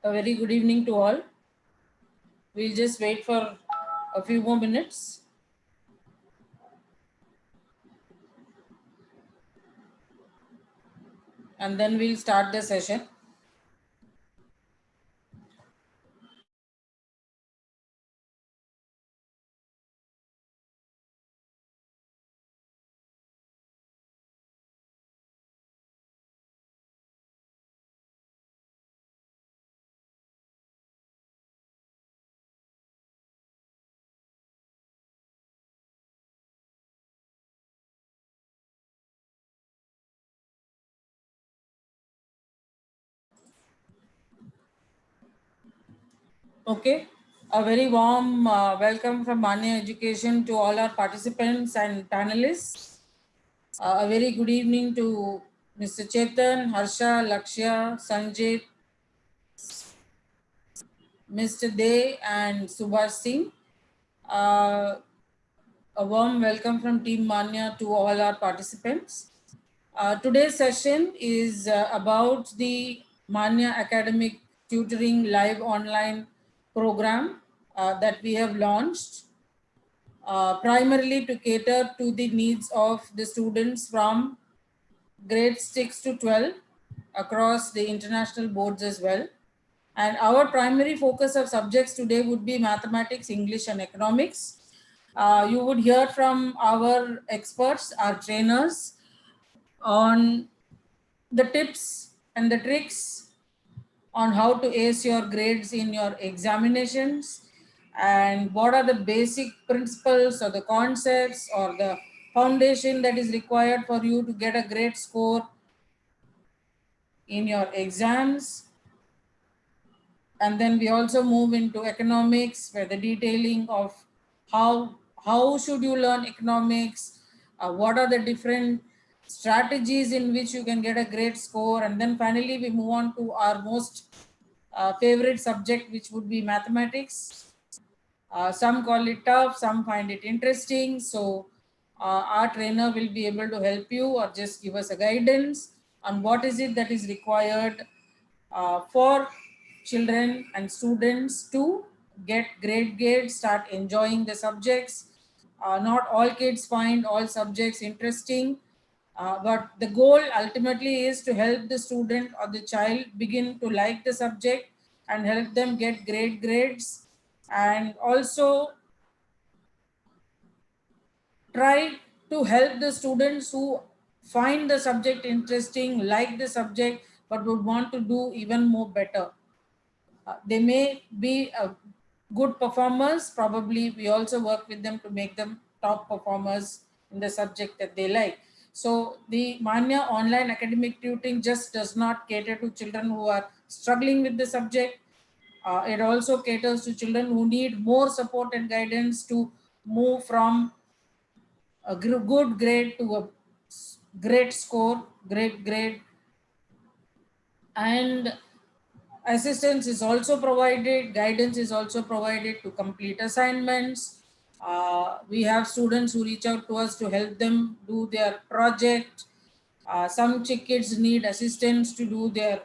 A very good evening to all. We'll just wait for a few more minutes. And then we'll start the session. Okay. A very warm welcome from Manya Education to all our participants and panelists. A very good evening to Mr. Chetan, Harsha, Lakshya, Sanjay, Mr. Dey, and Subhash Singh. A warm welcome from Team Manya to all our participants. Today's session is about the Manya Academic Tutoring Live Online program that we have launched primarily to cater to the needs of the students from grades 6 to 12 across the international boards as well. And our primary focus of subjects today would be mathematics, English, and economics. You would hear from our experts, our trainers, on the tips and the tricks on how to ace your grades in your examinations and what are the basic principles or the concepts or the foundation that is required for you to get a great score in your exams. And then we also move into economics, where the detailing of how should you learn economics, what are the different strategies in which you can get a great score, and then finally we move on to our most favorite subject, which would be mathematics. Some call it tough, some find it interesting. So our trainer will be able to help you or just give us a guidance on what is it that is required for children and students to get great grades, start enjoying the subjects. Not all kids find all subjects interesting, but the goal ultimately is to help the student or the child begin to like the subject and help them get great grades, and also try to help the students who find the subject interesting, like the subject, but would want to do even more better. They may be good performers. Probably we also work with them to make them top performers in the subject that they like. So the Manya online academic tutoring just does not cater to children who are struggling with the subject. It also caters to children who need more support and guidance to move from a good grade to a great score, great grade. And assistance is also provided, guidance is also provided to complete assignments. We have students who reach out to us to help them do their project. Some kids need assistance to do their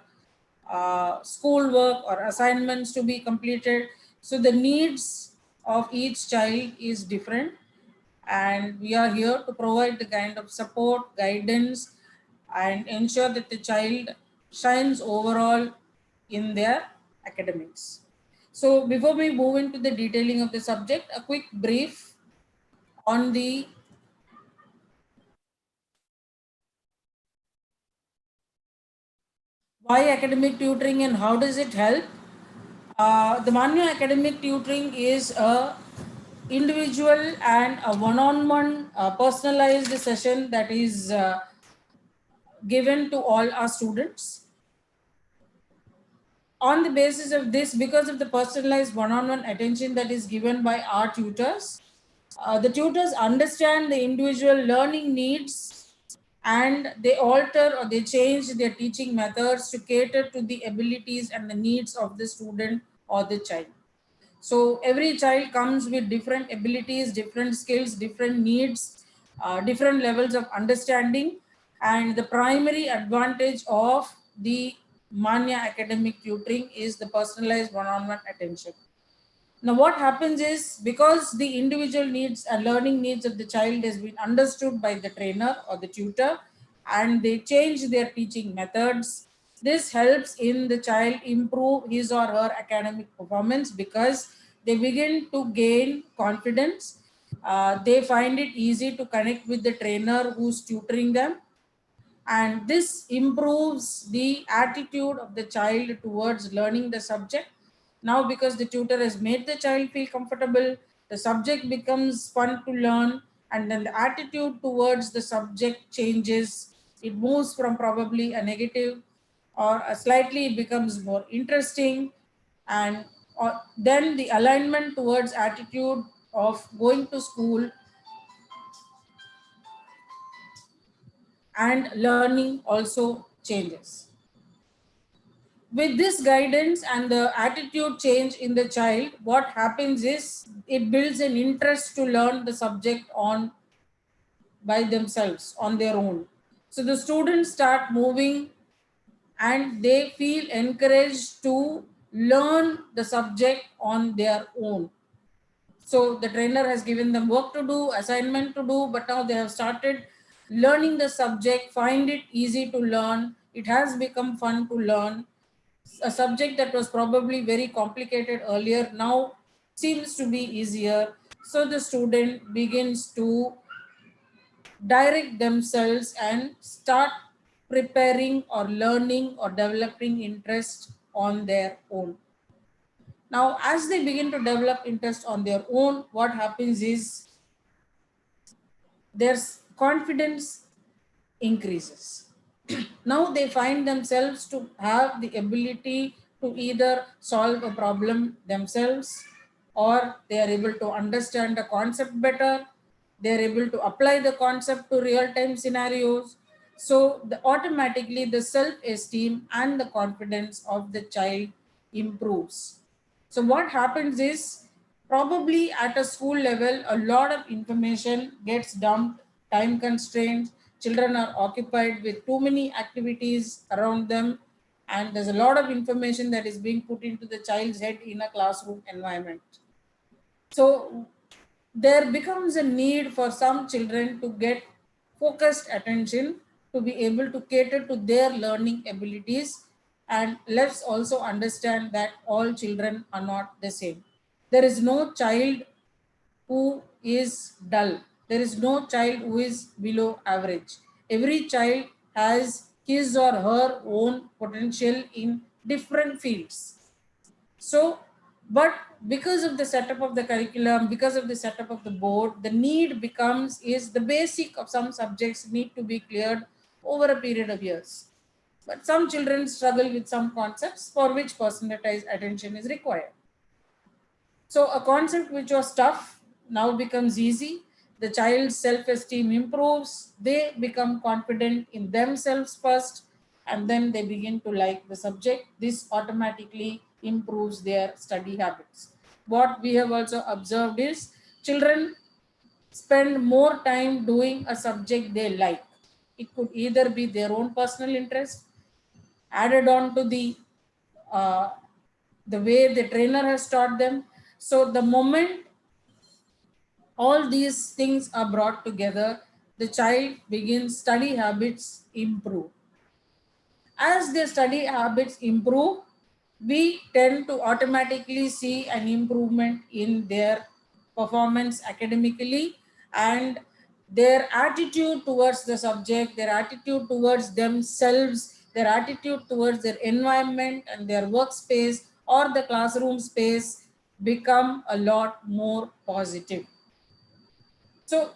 schoolwork or assignments to be completed. So the needs of each child is different, and we are here to provide the kind of support, guidance, and ensure that the child shines overall in their academics. So before we move into the detailing of the subject, a quick brief on the why academic tutoring and how does it help. The Manya academic tutoring is a individual and a one-on-one personalized session that is given to all our students. On the basis of this, because of the personalized one-on-one attention that is given by our tutors, the tutors understand the individual learning needs, and they alter or they change their teaching methods to cater to the abilities and the needs of the student or the child. So every child comes with different abilities, different skills, different needs, different levels of understanding. And the primary advantage of the Manya academic tutoring is the personalized one-on-one attention. Now, what happens is, because the individual needs and learning needs of the child has been understood by the trainer or the tutor, and they change their teaching methods, this helps in the child improve his or her academic performance because they begin to gain confidence. They find it easy to connect with the trainer who's tutoring them, and this improves the attitude of the child towards learning the subject. Now, because the tutor has made the child feel comfortable, the subject becomes fun to learn, and then the attitude towards the subject changes. It moves from probably a negative or a slightly, it becomes more interesting, and then the alignment towards attitude of going to school and learning also changes. With this guidance and the attitude change in the child, what happens is it builds an interest to learn the subject on by themselves on their own. So the students start moving and they feel encouraged to learn the subject on their own. So the trainer has given them work to do, assignment to do, but now they have started learning the subject, find it easy to learn. It has become fun to learn. A subject that was probably very complicated earlier now seems to be easier. So the student begins to direct themselves and start preparing or learning or developing interest on their own. Now, as they begin to develop interest on their own, what happens is their confidence increases. Now they find themselves to have the ability to either solve a problem themselves, or they are able to understand the concept better, they are able to apply the concept to real-time scenarios. So automatically the self-esteem and the confidence of the child improves. So what happens is, probably at a school level, a lot of information gets dumped, time constraints, children are occupied with too many activities around them, and there's a lot of information that is being put into the child's head in a classroom environment. So there becomes a need for some children to get focused attention to be able to cater to their learning abilities. And let's also understand that all children are not the same. There is no child who is dull. There is no child who is below average. Every child has his or her own potential in different fields. So, but because of the setup of the curriculum, because of the setup of the board, the need becomes is the basic of some subjects need to be cleared over a period of years. But some children struggle with some concepts for which personalized attention is required. So a concept which was tough now becomes easy. The child's self-esteem improves. They become confident in themselves first, and then they begin to like the subject. This automatically improves their study habits. What we have also observed is children spend more time doing a subject they like. It could either be their own personal interest added on to uh, the way the trainer has taught them. So the moment all these things are brought together, the child begins study habits improve. As their study habits improve, we tend to automatically see an improvement in their performance academically, and their attitude towards the subject, their attitude towards themselves, their attitude towards their environment and their workspace or the classroom space become a lot more positive. So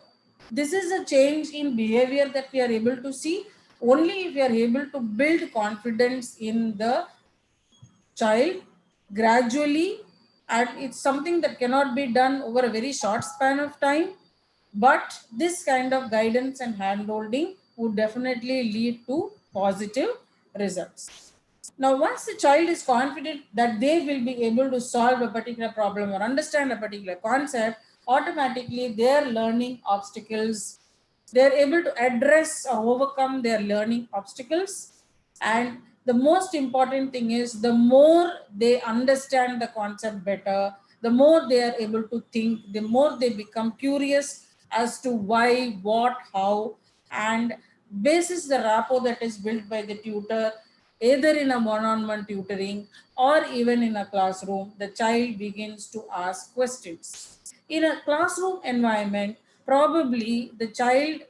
this is a change in behavior that we are able to see only if we are able to build confidence in the child gradually, and it's something that cannot be done over a very short span of time, but this kind of guidance and handholding would definitely lead to positive results. Now, once the child is confident that they will be able to solve a particular problem or understand a particular concept, automatically their learning obstacles, they're able to address or overcome their learning obstacles, and the most important thing is the more they understand the concept better, the more they are able to think, the more they become curious as to why, what, how, and basis the rapport that is built by the tutor, either in a one-on-one tutoring or even in a classroom, the child begins to ask questions. In a classroom environment, probably the child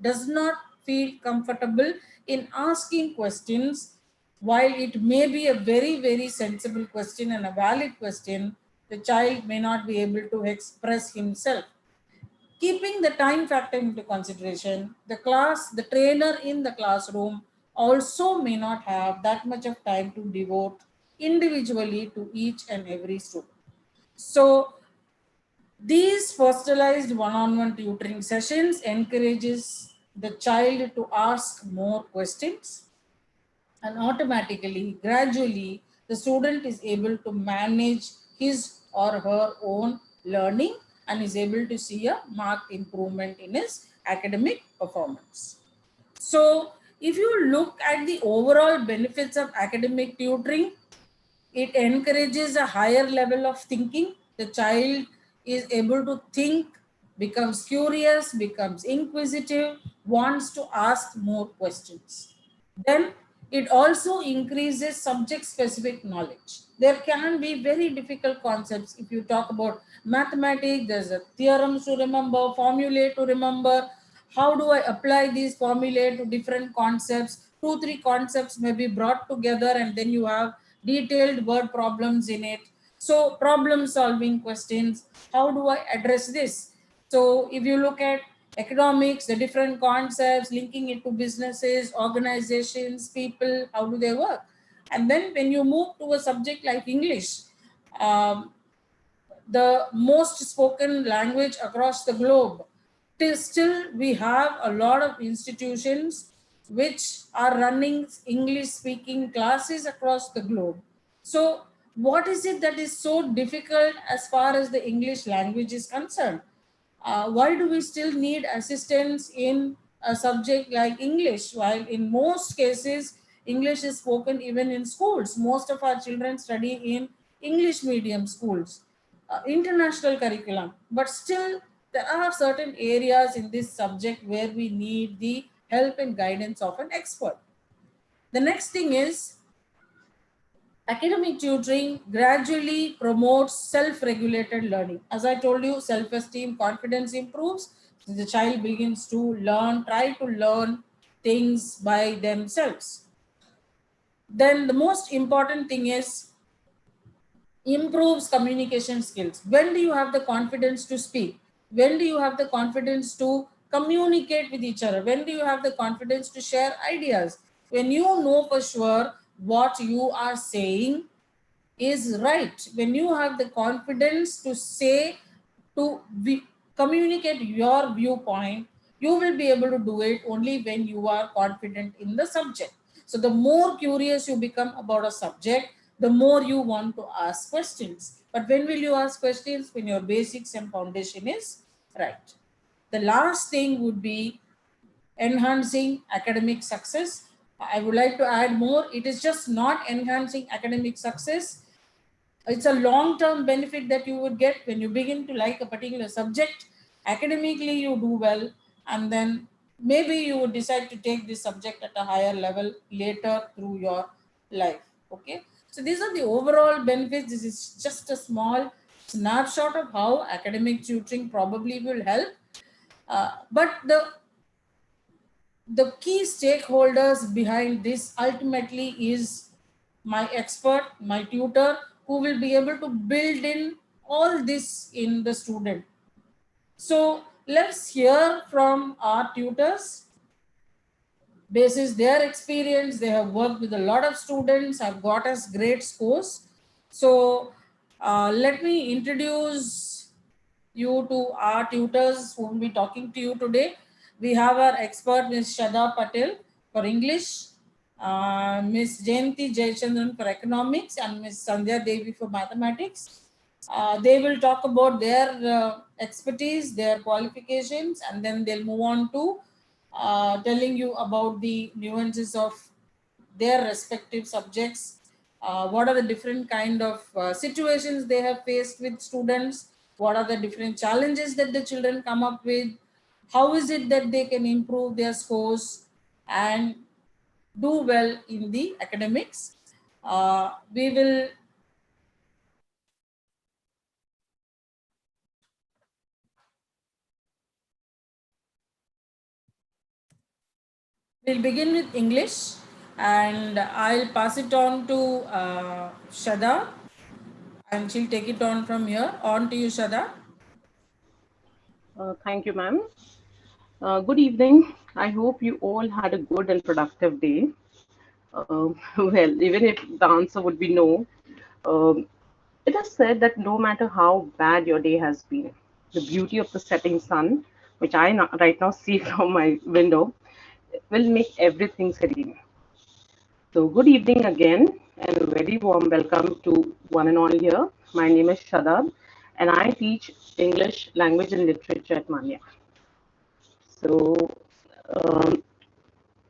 does not feel comfortable in asking questions. While it may be a very, very sensible question and a valid question, the child may not be able to express himself. Keeping the time factor into consideration, the trainer in the classroom also may not have that much of time to devote individually to each and every student. So these personalized one-on-one tutoring sessions encourages the child to ask more questions, and automatically, gradually, the student is able to manage his or her own learning and is able to see a marked improvement in his academic performance. So, if you look at the overall benefits of academic tutoring, it encourages a higher level of thinking. The child is able to think, becomes curious, becomes inquisitive, wants to ask more questions. Then it also increases subject specific knowledge. There can be very difficult concepts. If you talk about mathematics, there's a theorems to remember, formulae to remember. How do I apply these formulae to different concepts? Two, three concepts may be brought together and then you have detailed word problems in it. So problem solving questions, how do I address this? So if you look at economics, the different concepts, linking it to businesses, organizations, people, how do they work? And then when you move to a subject like English, um, the most spoken language across the globe, still we have a lot of institutions which are running English speaking classes across the globe. So what is it that is so difficult as far as the English language is concerned? Why do we still need assistance in a subject like English, while in most cases English is spoken even in schools? Most of our children study in English medium schools, international curriculum, but still there are certain areas in this subject where we need the help and guidance of an expert. The next thing is, academic tutoring gradually promotes self-regulated learning. As I told you, self-esteem, confidence improves. So the child begins to try to learn things by themselves. Then the most important thing is improves communication skills. When do you have the confidence to speak? When do you have the confidence to communicate with each other? When do you have the confidence to share ideas? When you know for sure what you are saying is right, when you have the confidence to say, communicate your viewpoint, you will be able to do it only when you are confident in the subject. So the more curious you become about a subject, the more you want to ask questions. But when will you ask questions? When your basics and foundation is right. The last thing would be enhancing academic success. I would like to add more. It is just not enhancing academic success. It's a long-term benefit that you would get when you begin to like a particular subject. Academically, you do well, and then maybe you would decide to take this subject at a higher level later through your life. Okay. So these are the overall benefits. This is just a small snapshot of how academic tutoring probably will help. But the key stakeholders behind this ultimately is my expert, my tutor, who will be able to build in all this in the student. So let's hear from our tutors. Basis their experience, they have worked with a lot of students, have got us great scores. So let me introduce you to our tutors who will be talking to you today. We have our expert, Ms. Shada Patel for English, Ms. Jayanti Jayachandran for economics, and Ms. Sandhya Devi for mathematics. They will talk about their expertise, their qualifications, and then they'll move on to telling you about the nuances of their respective subjects. What are the different kind of situations they have faced with students? What are the different challenges that the children come up with? How is it that they can improve their scores and do well in the academics? We will we'll begin with English, and I'll pass it on to Shada, and she'll take it on from here. On to you, Shada. Thank you, ma'am. Good evening. I hope you all had a good and productive day. Well, even if the answer would be no, um, it is said that no matter how bad your day has been, the beauty of the setting sun, which right now see from my window, will make everything serene. So, good evening again, and a very warm welcome to one and all here. My name is Shadab, and I teach English language and literature at Manya. So, um,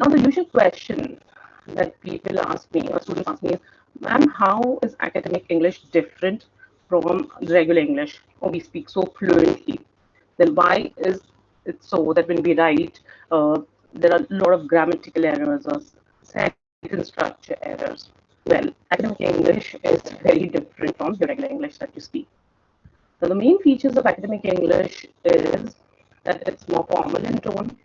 now the usual question that people ask me or students ask me is, ma'am, how is academic English different from regular English? Or we speak so fluently. Then why is it so that when we write, there are a lot of grammatical errors or sentence structure errors? Well, academic English is very different from the regular English that you speak. So the main features of academic English is that it's more formal in tone,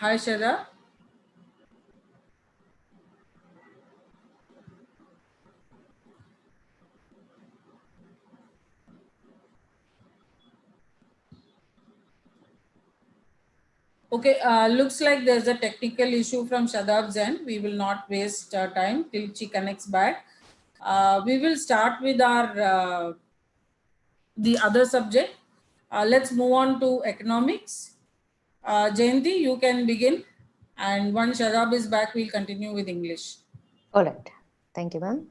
Hi, Shada. Okay, looks like there's a technical issue from Shadab's end. We will not waste time till she connects back. We will start with our the other subject. Let's move on to economics. Jayanti, you can begin. And once Shadab is back, we'll continue with English. All right. Thank you, ma'am.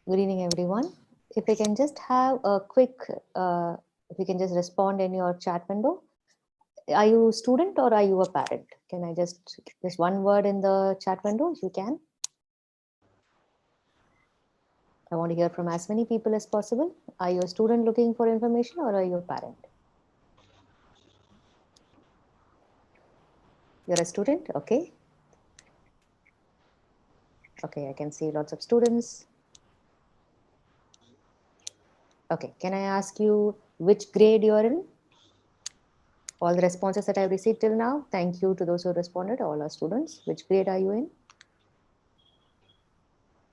Good evening, everyone. If we can just have a quick, if you can just respond in your chat window. Are you a student or are you a parent? Can I just one word in the chat window if you can? I want to hear from as many people as possible. Are you a student looking for information or are you a parent? You're a student? Okay. Okay, I can see lots of students. Okay, can I ask you which grade you're in? All the responses that I've received till now, thank you to those who responded, all our students. Which grade are you in?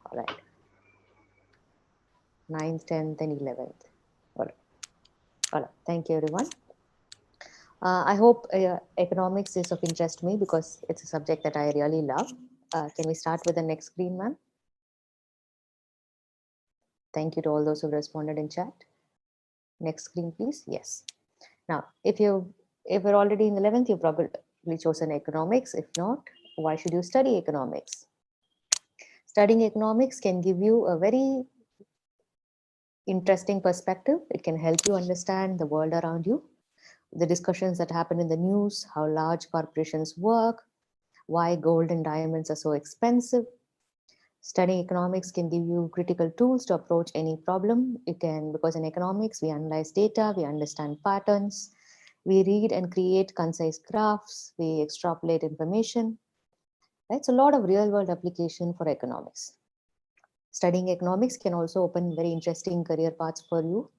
All right. 9th, 10th, and 11th. All right. All right. Thank you, everyone. I hope economics is of interest to me because it's a subject that I really love. Can we start with the next screen, ma'am? Thank you to all those who responded in chat. Next screen, please. Yes. Now, if you're already in 11th, you've probably chosen economics. If not, why should you study economics? Studying economics can give you a very interesting perspective. It can help you understand the world around you, the discussions that happen in the news, how large corporations work, why gold and diamonds are so expensive. Studying economics can give you critical tools to approach any problem. You can, because in economics, we analyze data, we understand patterns, We read and create concise graphs. We extrapolate information. Right? It's a lot of real world application for economics. Studying economics can also open very interesting career paths for you.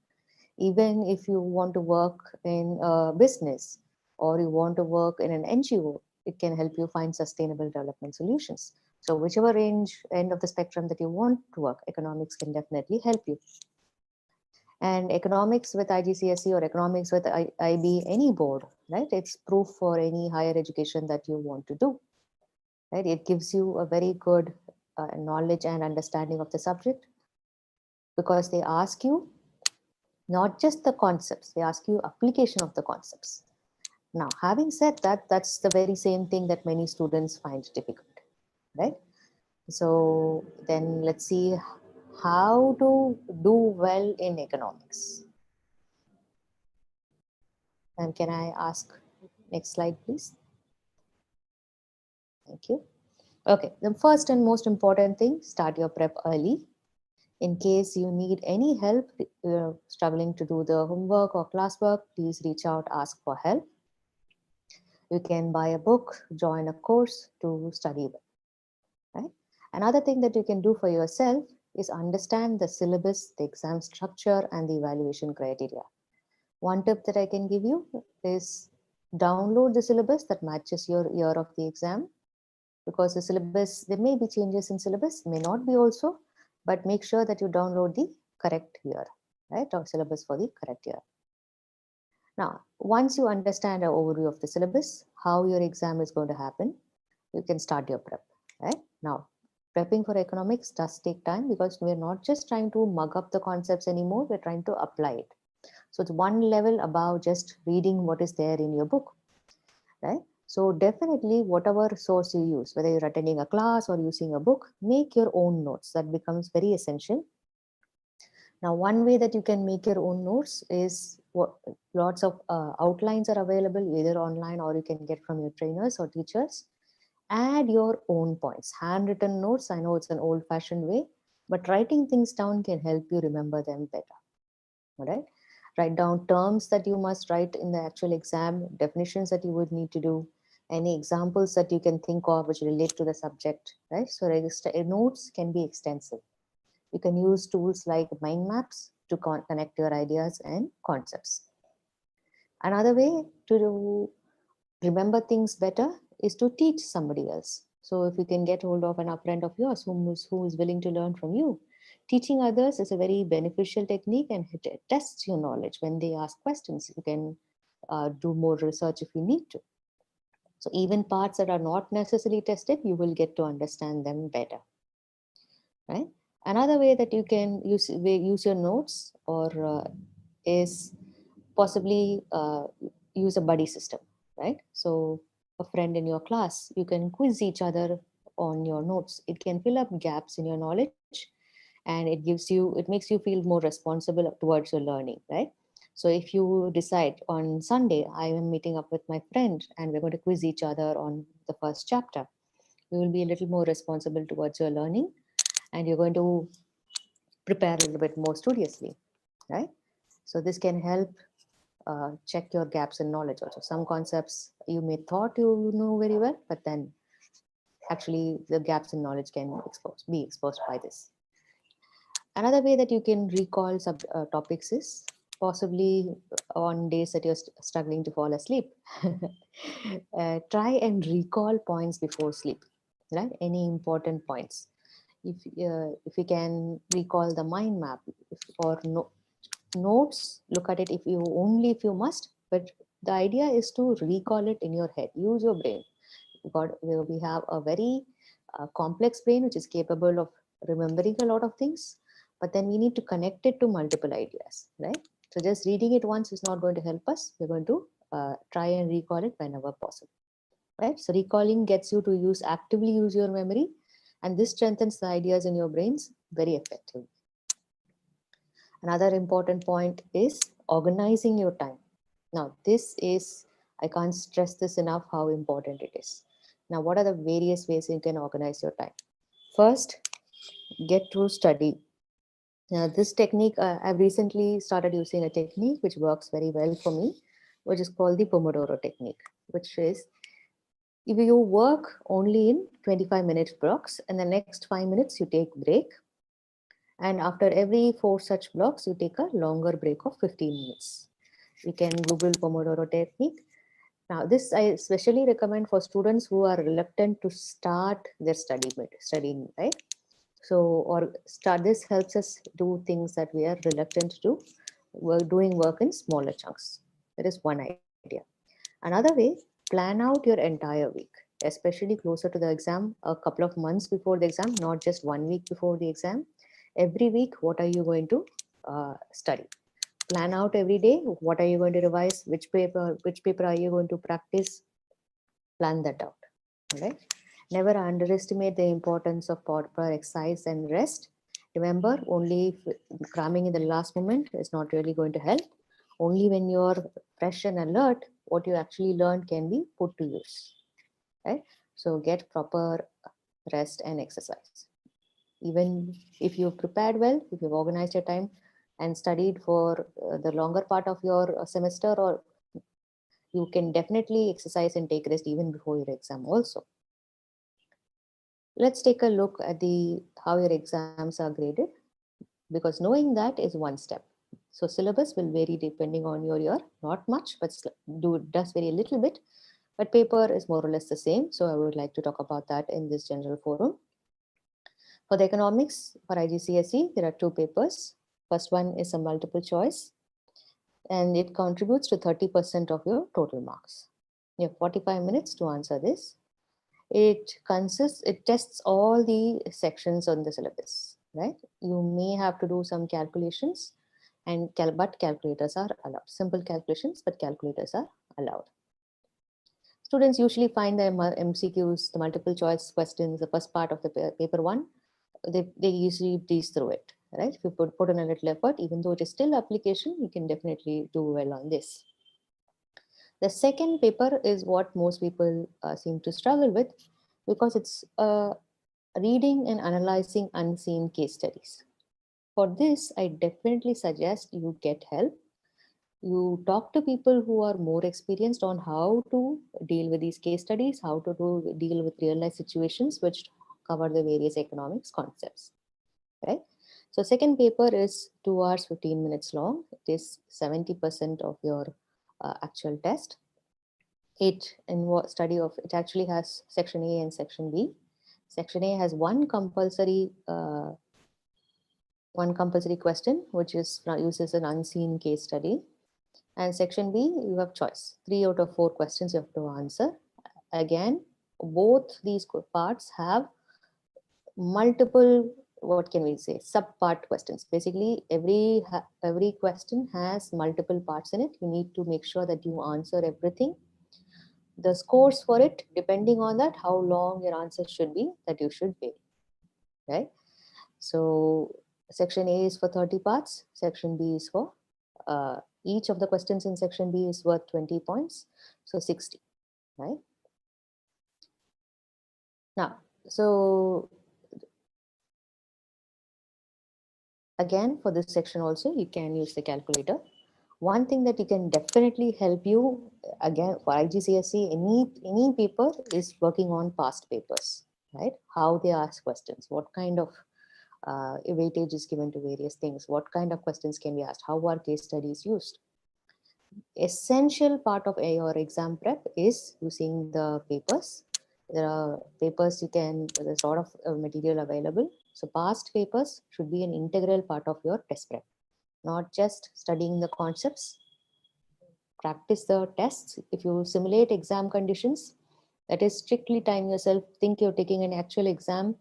Even if you want to work in a business or you want to work in an NGO, it can help you find sustainable development solutions. So whichever end of the spectrum that you want to work, economics can definitely help you. And economics with IGCSE or economics with IB, any board, right? It's proof for any higher education that you want to do, right? It gives you a very good knowledge and understanding of the subject, because they ask you not just the concepts, they ask you application of the concepts. Now, having said that, that's the very same thing that many students find difficult, right? So then let's see how to do well in economics. And can I ask next slide, please? Thank you. Okay, the first and most important thing, start your prep early. In case you need any help struggling to do the homework or classwork, please reach out, ask for help. You can buy a book, join a course to study with. Right? Another thing that you can do for yourself is understand the syllabus, the exam structure, and the evaluation criteria. One tip that I can give you is download the syllabus that matches your year of the exam, because the syllabus, there may be changes in syllabus, may not be also, but make sure that you download the correct year, right? Or syllabus for the correct year. Now, once you understand an overview of the syllabus, how your exam is going to happen, you can start your prep, right? Now, prepping for economics does take time, because we're not just trying to mug up the concepts anymore, we're trying to apply it. So it's one level above just reading what is there in your book, right? So definitely whatever source you use, whether you're attending a class or using a book, make your own notes. That becomes very essential. Now, one way that you can make your own notes is lots of outlines are available either online or you can get from your trainers or teachers. Add your own points. Handwritten notes, I know it's an old fashioned way, but writing things down can help you remember them better. All right. Write down terms that you must write in the actual exam, definitions that you would need to do, any examples that you can think of which relate to the subject, right? So notes can be extensive. You can use tools like mind maps to connect your ideas and concepts. Another way to remember things better is to teach somebody else. So if you can get hold of a friend of yours who is willing to learn from you, teaching others is a very beneficial technique, and it tests your knowledge. When they ask questions, you can do more research if you need to. So even parts that are not necessarily tested, you will get to understand them better, right? Another way that you can use your notes is possibly use a buddy system, right? So a friend in your class, you can quiz each other on your notes. It can fill up gaps in your knowledge, and it makes you feel more responsible towards your learning, right? So if you decide on Sunday, I am meeting up with my friend and we're going to quiz each other on the first chapter, you will be a little more responsible towards your learning, and you're going to prepare a little bit more studiously, right? So this can help check your gaps in knowledge also. Some concepts you may thought you know very well, but then actually the gaps in knowledge can be exposed by this. Another way that you can recall topics is possibly on days that you're struggling to fall asleep. Try and recall points before sleep, right? Any important points. If you can recall the mind map notes, look at it if you must, but the idea is to recall it in your head. Use your brain. We have a very complex brain which is capable of remembering a lot of things, but then we need to connect it to multiple ideas, right? So just reading it once is not going to help us. We're going to try and recall it whenever possible, right? So recalling gets you to actively use your memory, and this strengthens the ideas in your brains very effectively. Another important point is organizing your time. Now, I can't stress this enough how important it is. Now, what are the various ways you can organize your time? First, get to study. Now, this technique, I've recently started using a technique which works very well for me, which is called the Pomodoro technique, which is if you work only in 25-minute blocks and the next 5 minutes you take break. And after every 4 such blocks, you take a longer break of 15 minutes. You can Google Pomodoro technique. Now, this I especially recommend for students who are reluctant to start their studying, right? So, or start, this helps us do things that we are reluctant to do. We're doing work in smaller chunks. That is one idea. Another way, plan out your entire week, especially closer to the exam, a couple of months before the exam, not just 1 week before the exam. Every week, what are you going to study? Plan out every day. What are you going to revise? Which paper are you going to practice? Plan that out. All right. Never underestimate the importance of proper exercise and rest. Remember, only cramming in the last moment is not really going to help. Only when you're fresh and alert, what you actually learned can be put to use. Right. So get proper rest and exercise. Even if you've prepared well, if you've organized your time and studied for the longer part of your semester, or you can definitely exercise and take rest even before your exam also. Let's take a look at how your exams are graded, because knowing that is one step. So syllabus will vary depending on your year, not much, but does vary a little bit, but paper is more or less the same. So I would like to talk about that in this general forum. For the economics, for IGCSE, there are 2 papers. First one is a multiple choice, and it contributes to 30% of your total marks. You have 45 minutes to answer this. It tests all the sections on the syllabus, right? You may have to do some calculations, but calculators are allowed. Simple calculations, but calculators are allowed. Students usually find the MCQs, the multiple choice questions, the first part of the paper 1, they usually breeze through it, right? If you put in a little effort, even though it is still application, you can definitely do well on this. The second paper is what most people seem to struggle with, because it's reading and analyzing unseen case studies. For this, I definitely suggest you get help. You talk to people who are more experienced on how to deal with these case studies, how to deal with real life situations which cover the various economics concepts, right? So second paper is 2 hours, 15 minutes long. It is 70% of your actual test. It actually has section A and section B. Section A has one compulsory question, which uses an unseen case study. And section B, you have choice. 3 out of 4 questions you have to answer. Again, both these parts have multiple, what can we say, sub-part questions. Basically, every question has multiple parts in it. You need to make sure that you answer everything. The scores for it, depending on that, how long your answer should be, that you should pay, right? So section A is for 30 parts. Section B is for each of the questions in section B is worth 20 points. So 60, right? Now, so again, for this section also, you can use the calculator. One thing that you can definitely help you, again, for IGCSE, any paper is working on past papers, right? How they ask questions, what kind of weightage is given to various things, what kind of questions can be asked, how are case studies used. Essential part of your exam prep is using the papers. There are papers there's a lot of material available. So past papers should be an integral part of your test prep, not just studying the concepts. Practice the tests. If you simulate exam conditions, that is strictly time yourself, think you're taking an actual exam,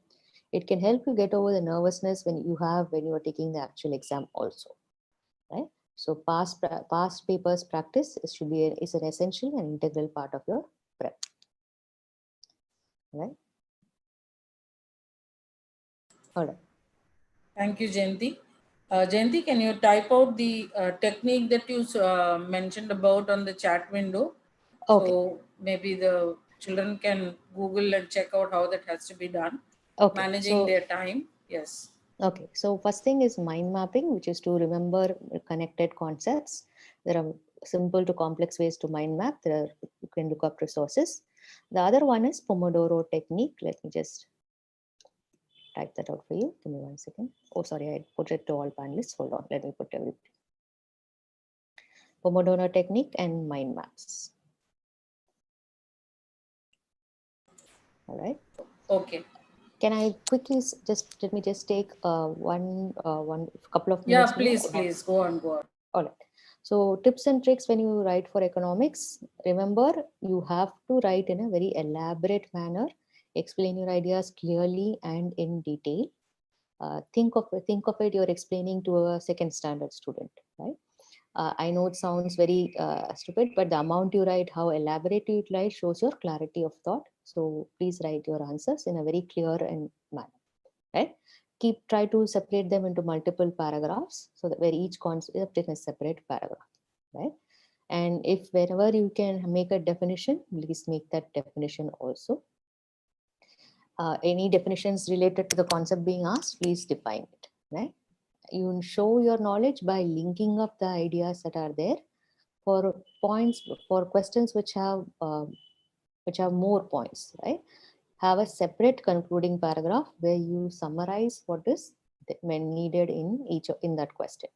it can help you get over the nervousness when you are taking the actual exam also, right? So past papers practice is an essential and integral part of your prep, right? All right. Thank you, Jayanti. Jayanti, can you type out the technique that you mentioned about on the chat window? Okay. So maybe the children can Google and check out how that has to be done. Okay. Managing their time. Yes. Okay. So first thing is mind mapping, which is to remember connected concepts. There are simple to complex ways to mind map. You can look up resources. The other one is Pomodoro technique. Let me just type that out for you. Give me 1 second. Oh, sorry, I put it to all panelists. Hold on, let me put everything. Pomodoro technique and mind maps. All right. Okay. Can I quickly let me just take one couple of Yeah, minutes? please go on. All right. So tips and tricks when you write for economics. Remember, you have to write in a very elaborate manner. Explain your ideas clearly and in detail. Think of it. You're explaining to a second standard student, right? I know it sounds very stupid, but the amount you write, how elaborate you write, shows your clarity of thought. So please write your answers in a very clear and manner, right? Try to separate them into multiple paragraphs so that where each concept is a separate paragraph, right? And if wherever you can make a definition, please make that definition also. Any definitions related to the concept being asked, please define it, right? You show your knowledge by linking up the ideas that are there for questions which have more points, right? Have a separate concluding paragraph where you summarize what is needed in that question,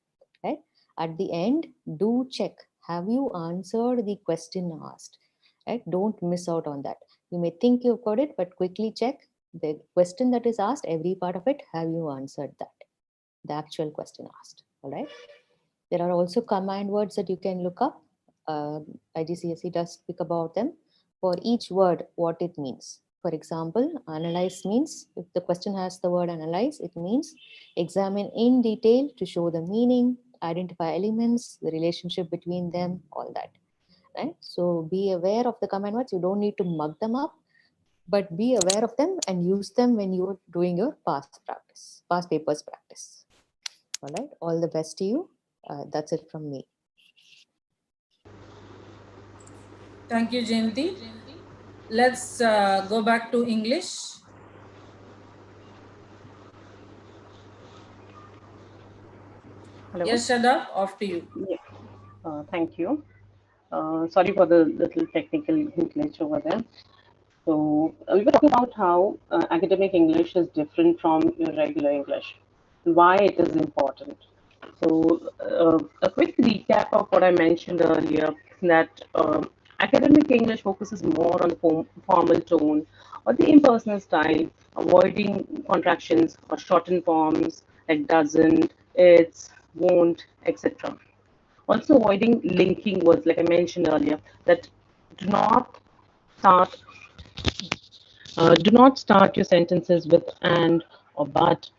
right? At the end, do check, have you answered the question asked, right? Don't miss out on that. You may think you've got it, but quickly check the question that is asked, every part of it, have you answered that, the actual question asked. All right. There are also command words that you can look up. IGCSE does speak about them. For each word, what it means. For example, analyze means, if the question has the word analyze, it means examine in detail to show the meaning, identify elements, the relationship between them, all that. Right? So be aware of the command words. You don't need to mug them up, but be aware of them and use them when you're doing your past papers practice. All right. All the best to you. That's it from me. Thank you, Jayanti. Let's go back to English. Hello. Yes, Shada, off to you. Yeah. Thank you. Sorry for the little technical glitch over there. So we were talking about how academic English is different from your regular English, why it is important. So a quick recap of what I mentioned earlier, that academic English focuses more on the formal tone or the impersonal style, avoiding contractions or shortened forms like doesn't, it's, won't, etc. Also avoiding linking words, like I mentioned earlier, that do not start your sentences with and or but.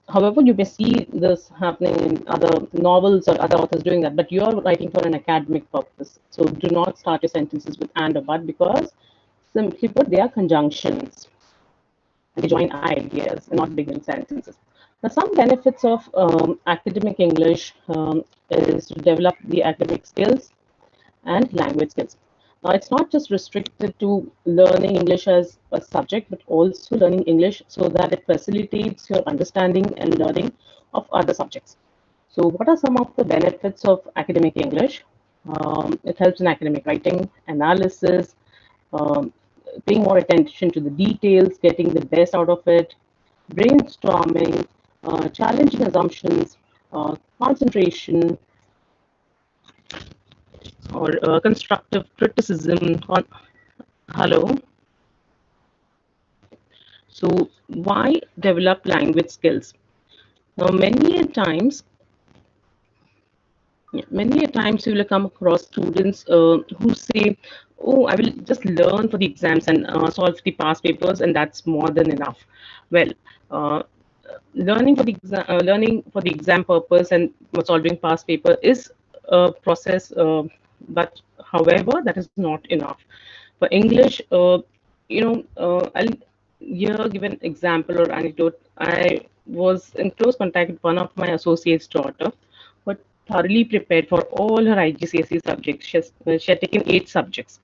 However, you may see this happening in other novels or other authors doing that, but you're writing for an academic purpose. So do not start your sentences with and or but, because simply put, they are conjunctions. They join ideas and not begin sentences. Now, some benefits of academic English is to develop the academic skills and language skills. Now, it's not just restricted to learning English as a subject, but also learning English so that it facilitates your understanding and learning of other subjects. So, what are some of the benefits of academic English? It helps in academic writing, analysis, um, paying more attention to the details, getting the best out of it, brainstorming, challenging assumptions, concentration, or constructive criticism on. Hello. So why develop language skills? Now, many a times you will come across students who say, "Oh, I will just learn for the exams and solve the past papers, and that's more than enough." Well, uh, learning for the exam purpose and solving past paper is a process, but however, that is not enough. For English, I'll here give an example or anecdote. I was in close contact with one of my associate's daughter, but thoroughly prepared for all her IGCSE subjects. She had taken 8 subjects.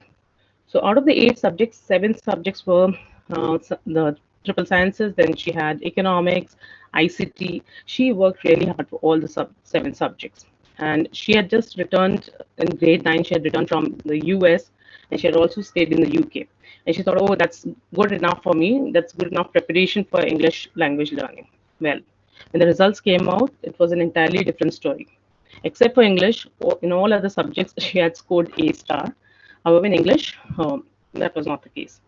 So out of the 8 subjects, 7 subjects were the triple sciences. Then she had economics, ICT. She worked really hard for all the 7 subjects. and she had just returned in grade 9. She had returned from the US, and she had also stayed in the UK. And she thought, oh, that's good enough for me. That's good enough preparation for English language learning. Well, when the results came out, it was an entirely different story. Except for English, in all other subjects, she had scored A star. However, in English, that was not the case.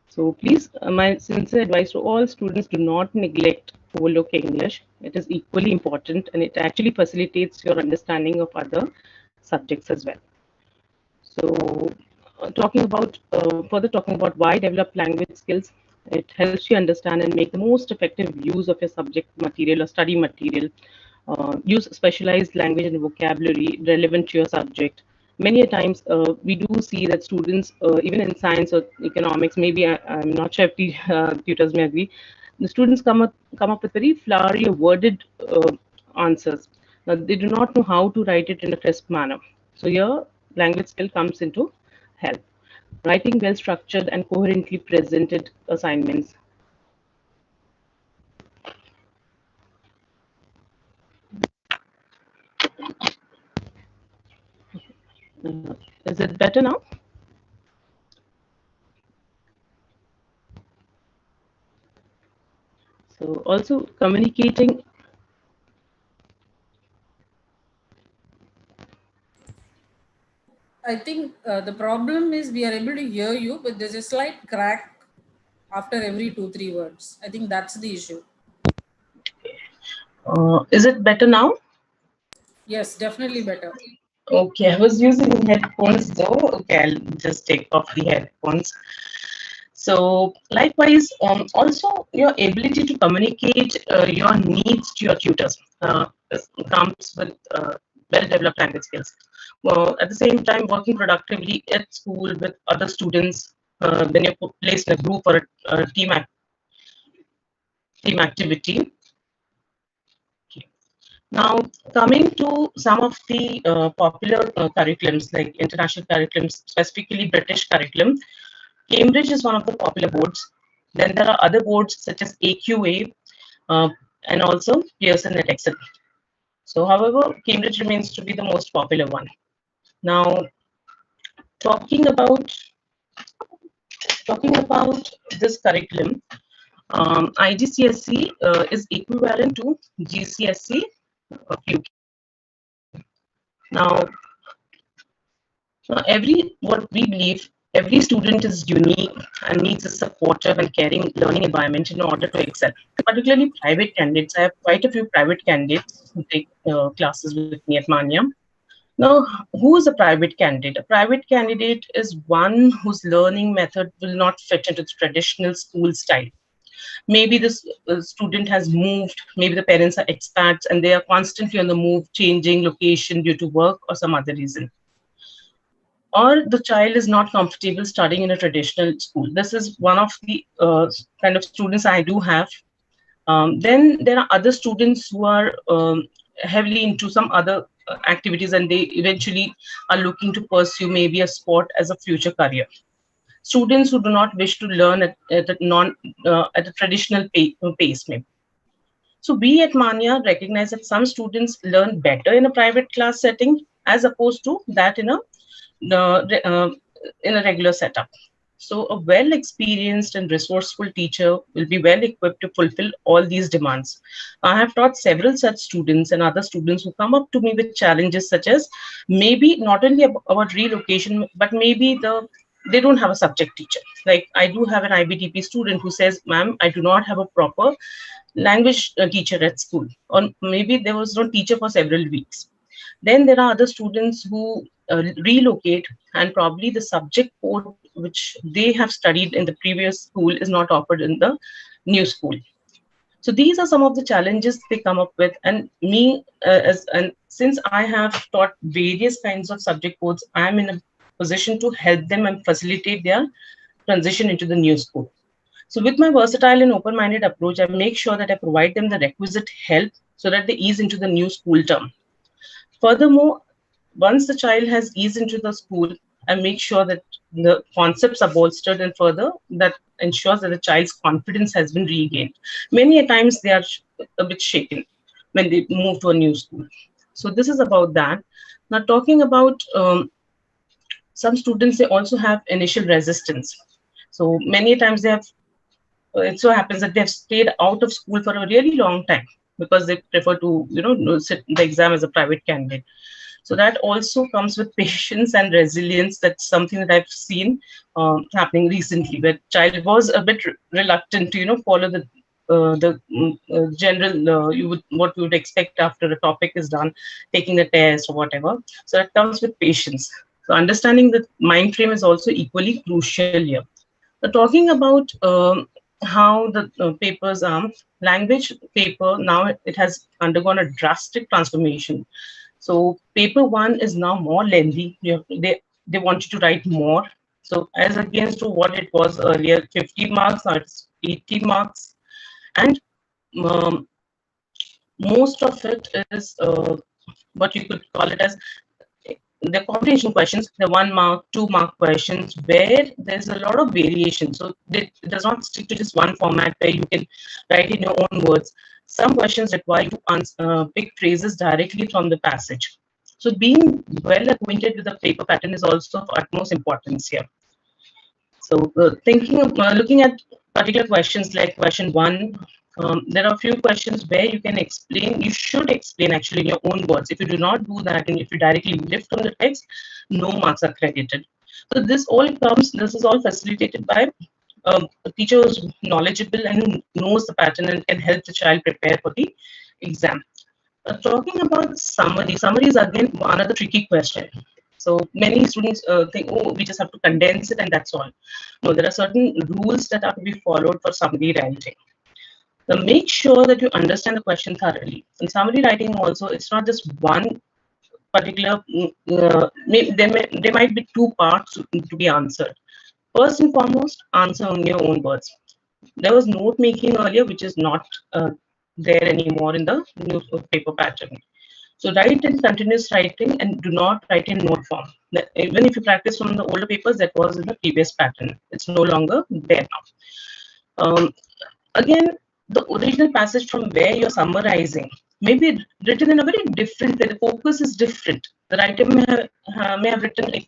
So please, my sincere advice to all students, do not neglect overlook English. It is equally important, and it actually facilitates your understanding of other subjects as well. So further talking about why develop language skills, it helps you understand and make the most effective use of your subject material or study material. Use specialized language and vocabulary relevant to your subject. Many a times we do see that students, even in science or economics, maybe I'm not sure if the tutors may agree, the students come up with very flowery or worded answers. Now, they do not know how to write it in a crisp manner. So here, language skill comes into help. Writing well structured and coherently presented assignments. Is it better now? So also communicating. I think the problem is we are able to hear you, but there's a slight crack after every 2-3 words. I think that's the issue. Is it better now? Yes, definitely better. Okay, I was using headphones though. Okay, I'll just take off the headphones. So likewise, also your ability to communicate your needs to your tutors comes with well-developed language skills. Well, at the same time, working productively at school with other students, when you're placed in a group or a team activity. Okay. Now, coming to some of the popular curriculums, like international curriculums, specifically British curriculum, Cambridge is one of the popular boards. Then there are other boards such as AQA and also Pearson and Excel. So, however, Cambridge remains to be the most popular one. Now, talking about this curriculum, IGCSE is equivalent to GCSE UK. Now, what we believe, every student is unique and needs a supportive and caring learning environment in order to excel. Particularly private candidates. I have quite a few private candidates who take classes with me at Manya. Now, who is a private candidate? A private candidate is one whose learning method will not fit into the traditional school style. Maybe this student has moved, maybe the parents are expats and they are constantly on the move, changing location due to work or some other reason. Or the child is not comfortable studying in a traditional school. This is one of the kind of students I do have. Then there are other students who are heavily into some other activities and they eventually are looking to pursue maybe a sport as a future career. Students who do not wish to learn at a traditional pace maybe. So we at Manya recognize that some students learn better in a private class setting as opposed to that in a regular setup. So a well-experienced and resourceful teacher will be well equipped to fulfill all these demands. I have taught several such students and other students who come up to me with challenges such as maybe not only about relocation, but maybe they don't have a subject teacher. Like I do have an IBTP student who says, ma'am, I do not have a proper language teacher at school, or maybe there was no teacher for several weeks. Then there are other students who relocate and probably the subject code which they have studied in the previous school is not offered in the new school. So these are some of the challenges they come up with, and me since I have taught various kinds of subject codes, I am in a position to help them and facilitate their transition into the new school. So with my versatile and open-minded approach, I make sure that I provide them the requisite help so that they ease into the new school term. Furthermore, once the child has eased into the school, I make sure that the concepts are bolstered, and further that ensures that the child's confidence has been regained. Many a times they are a bit shaken when they move to a new school. So this is about that. Now talking about some students, they also have initial resistance. So many times they have, it so happens that they've stayed out of school for a really long time because they prefer to, sit the exam as a private candidate. So that also comes with patience and resilience. That's something that I've seen happening recently, where child was a bit reluctant to, follow the general what you would expect after a topic is done, taking the test or whatever. So that comes with patience. So understanding the mind frame is also equally crucial here. Talking about how the papers are, language paper now it has undergone a drastic transformation. So paper one is now more lengthy. They want you to write more. So as against to what it was earlier, 50 marks, now it's 80 marks, and um, most of it is what you could call it as the comprehension questions, the 1 mark, 2 mark questions, where there's a lot of variation. So it does not stick to just one format where you can write in your own words. Some questions require you to pick phrases directly from the passage. So being well acquainted with the paper pattern is also of utmost importance here. So looking at particular questions like question one, there are a few questions where you can explain, you should explain actually in your own words. If you do not do that and if you directly lift from the text, no marks are credited. So this is all facilitated by a teacher who's knowledgeable and who knows the pattern and can help the child prepare for the exam. Talking about summary is again another tricky question. So many students think, oh, we just have to condense it and that's all. No, there are certain rules that have to be followed for summary writing. So make sure that you understand the question thoroughly. In summary writing also, it's not just one particular, there might be two parts to be answered. First and foremost, answer in your own words. There was note making earlier, which is not there anymore in the newspaper pattern. So write in continuous writing and do not write in note form. Even if you practice from the older papers, that was in the previous pattern. It's no longer there now. Again, the original passage from where you're summarizing may be written in a very different way. The focus is different. The writer may have written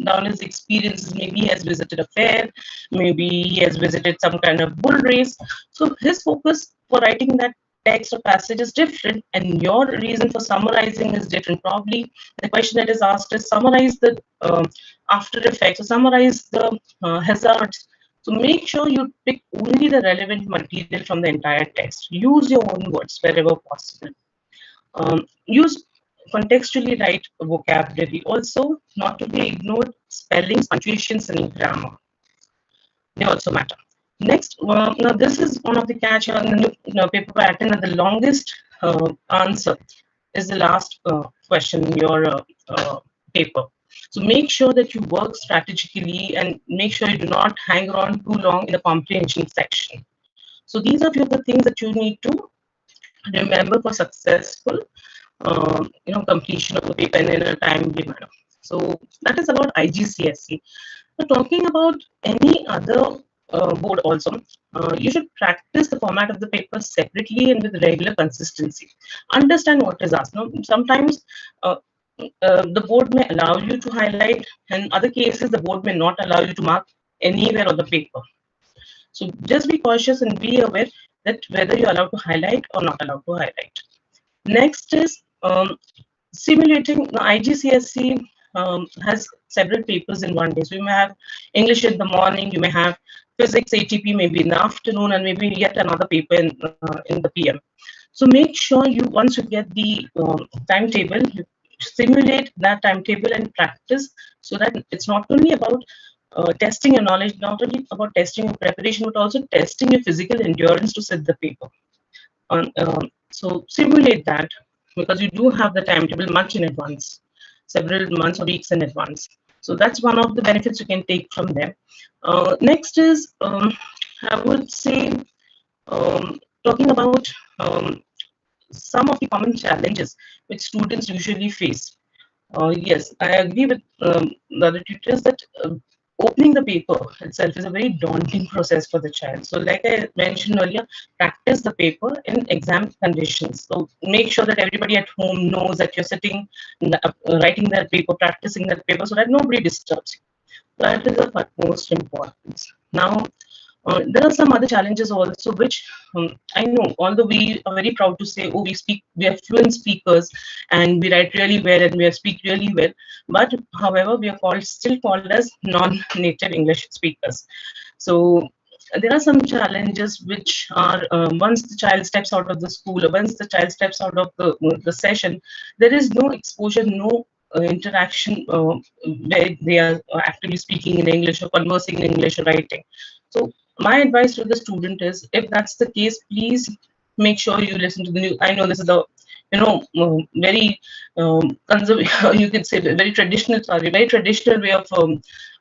down his experiences. Maybe he has visited a fair, maybe he has visited some kind of bull race. So his focus for writing that text or passage is different, and your reason for summarizing is different. Probably the question that is asked is summarize the after effects, or summarize the hazards. So make sure you pick only the relevant material from the entire text. Use your own words wherever possible. Use contextually right vocabulary. Also, not to be ignored, spellings, punctuations, and grammar. They also matter. Next, now this is one of the catch on the paper pattern, that the longest answer is the last question in your paper. So make sure that you work strategically and make sure you do not hang around too long in the comprehension section. So these are a few of the things that you need to remember for successful completion of the paper in a timely manner. So that is about IGCSE. So talking about any other board also, you should practice the format of the paper separately and with regular consistency. Understand what is asked. Sometimes the board may allow you to highlight, and in other cases the board may not allow you to mark anywhere on the paper. So just be cautious and be aware that whether you're allowed to highlight or not allowed to highlight. Next is simulating. The IGCSE has several papers in one day. So you may have English in the morning, you may have physics ATP maybe in the afternoon, and maybe yet another paper in the PM. So make sure you, once you get the timetable, you simulate that timetable and practice, so that it's not only about testing your knowledge, not only about testing your preparation, but also testing your physical endurance to sit the paper. So simulate that, because you do have the timetable much in advance, several months or weeks in advance. So that's one of the benefits you can take from them. Next is, I would say, talking about some of the common challenges which students usually face. Yes, I agree with the other tutors that opening the paper itself is a very daunting process for the child. So like I mentioned earlier, practice the paper in exam conditions. So make sure that everybody at home knows that you're sitting, writing that paper, practicing that paper, so that nobody disturbs you. That is of utmost importance. Now, there are some other challenges also, which I know, although we are very proud to say, oh, we are fluent speakers and we write really well and we speak really well. But however, we are still called as non-native English speakers. So there are some challenges which are once the child steps out of the school or once the child steps out of the session, there is no exposure, no interaction where they are actively speaking in English or conversing in English or writing. So my advice to the student is, if that's the case, please make sure you listen to the news. I know this is a very conservative, you could say very traditional, sorry, very traditional way of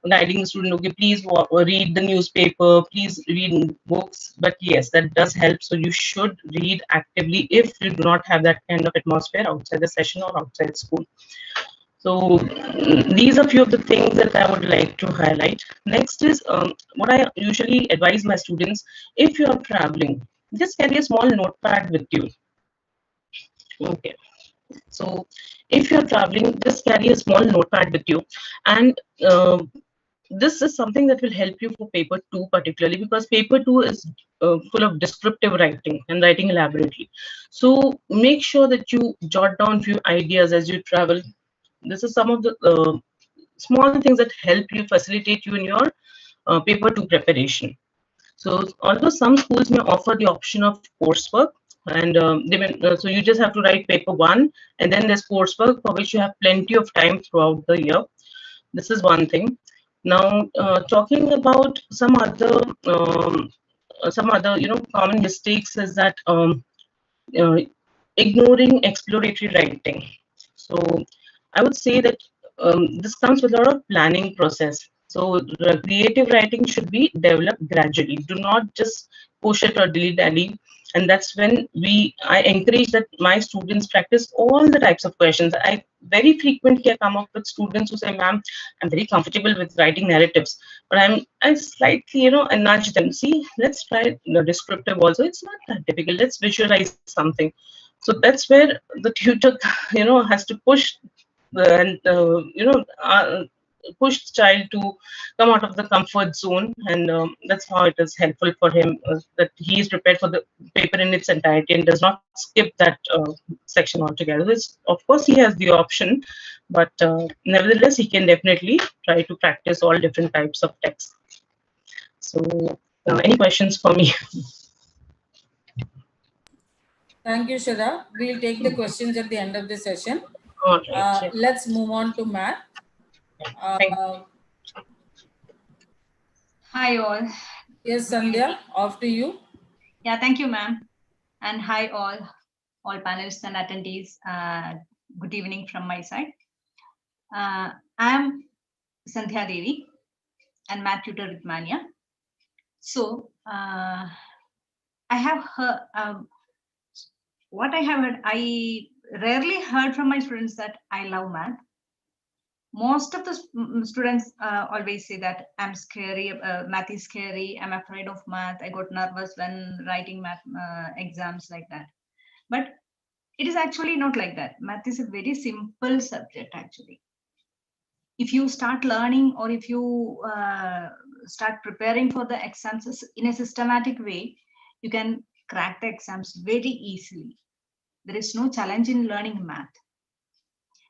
guiding the student. Okay, please read the newspaper, please read books. But yes, that does help. So you should read actively if you do not have that kind of atmosphere outside the session or outside school. So these are few of the things that I would like to highlight. Next is what I usually advise my students: if you are traveling, just carry a small notepad with you. Okay. So if you're traveling, just carry a small notepad with you. And this is something that will help you for paper 2 particularly, because paper 2 is full of descriptive writing and writing elaborately. So make sure that you jot down few ideas as you travel. This is some of the small things that help you, facilitate you in your paper 2 preparation. So although some schools may offer the option of coursework, and so you just have to write paper 1, and then there's coursework for which you have plenty of time throughout the year. This is one thing. Now, talking about some other common mistakes is that uh, ignoring exploratory writing. So I would say that this comes with a lot of planning process. So the creative writing should be developed gradually. Do not just push it or dilly-dally. And that's when I encourage that my students practice all the types of questions. I very frequently come up with students who say, ma'am, I'm very comfortable with writing narratives, but I slightly, I nudge them. See, let's try the descriptive also. It's not that difficult. Let's visualize something. So that's where the tutor, has to push and push the child to come out of the comfort zone, and that's how it is helpful for him, that he is prepared for the paper in its entirety and does not skip that section altogether. Of course, he has the option, but nevertheless, he can definitely try to practice all different types of text. So, any questions for me? Thank you, Shraddha. We'll take the questions at the end of the session. All right, yeah. Let's move on to Matt. Thank you. Hi all. Yes, Sandhya, off to you. Yeah, thank you, ma'am. And hi all panelists and attendees. Good evening from my side. I am Sandhya Devi and math tutor with Manya. So I have heard, what I have heard, I rarely heard from my students that I love math. Most of the students always say that I'm scary, math is scary, I'm afraid of math, I got nervous when writing math exams, like that. But it is actually not like that. Math is a very simple subject actually. If you start learning, or if you start preparing for the exams in a systematic way, you can crack the exams very easily. There is no challenge in learning math.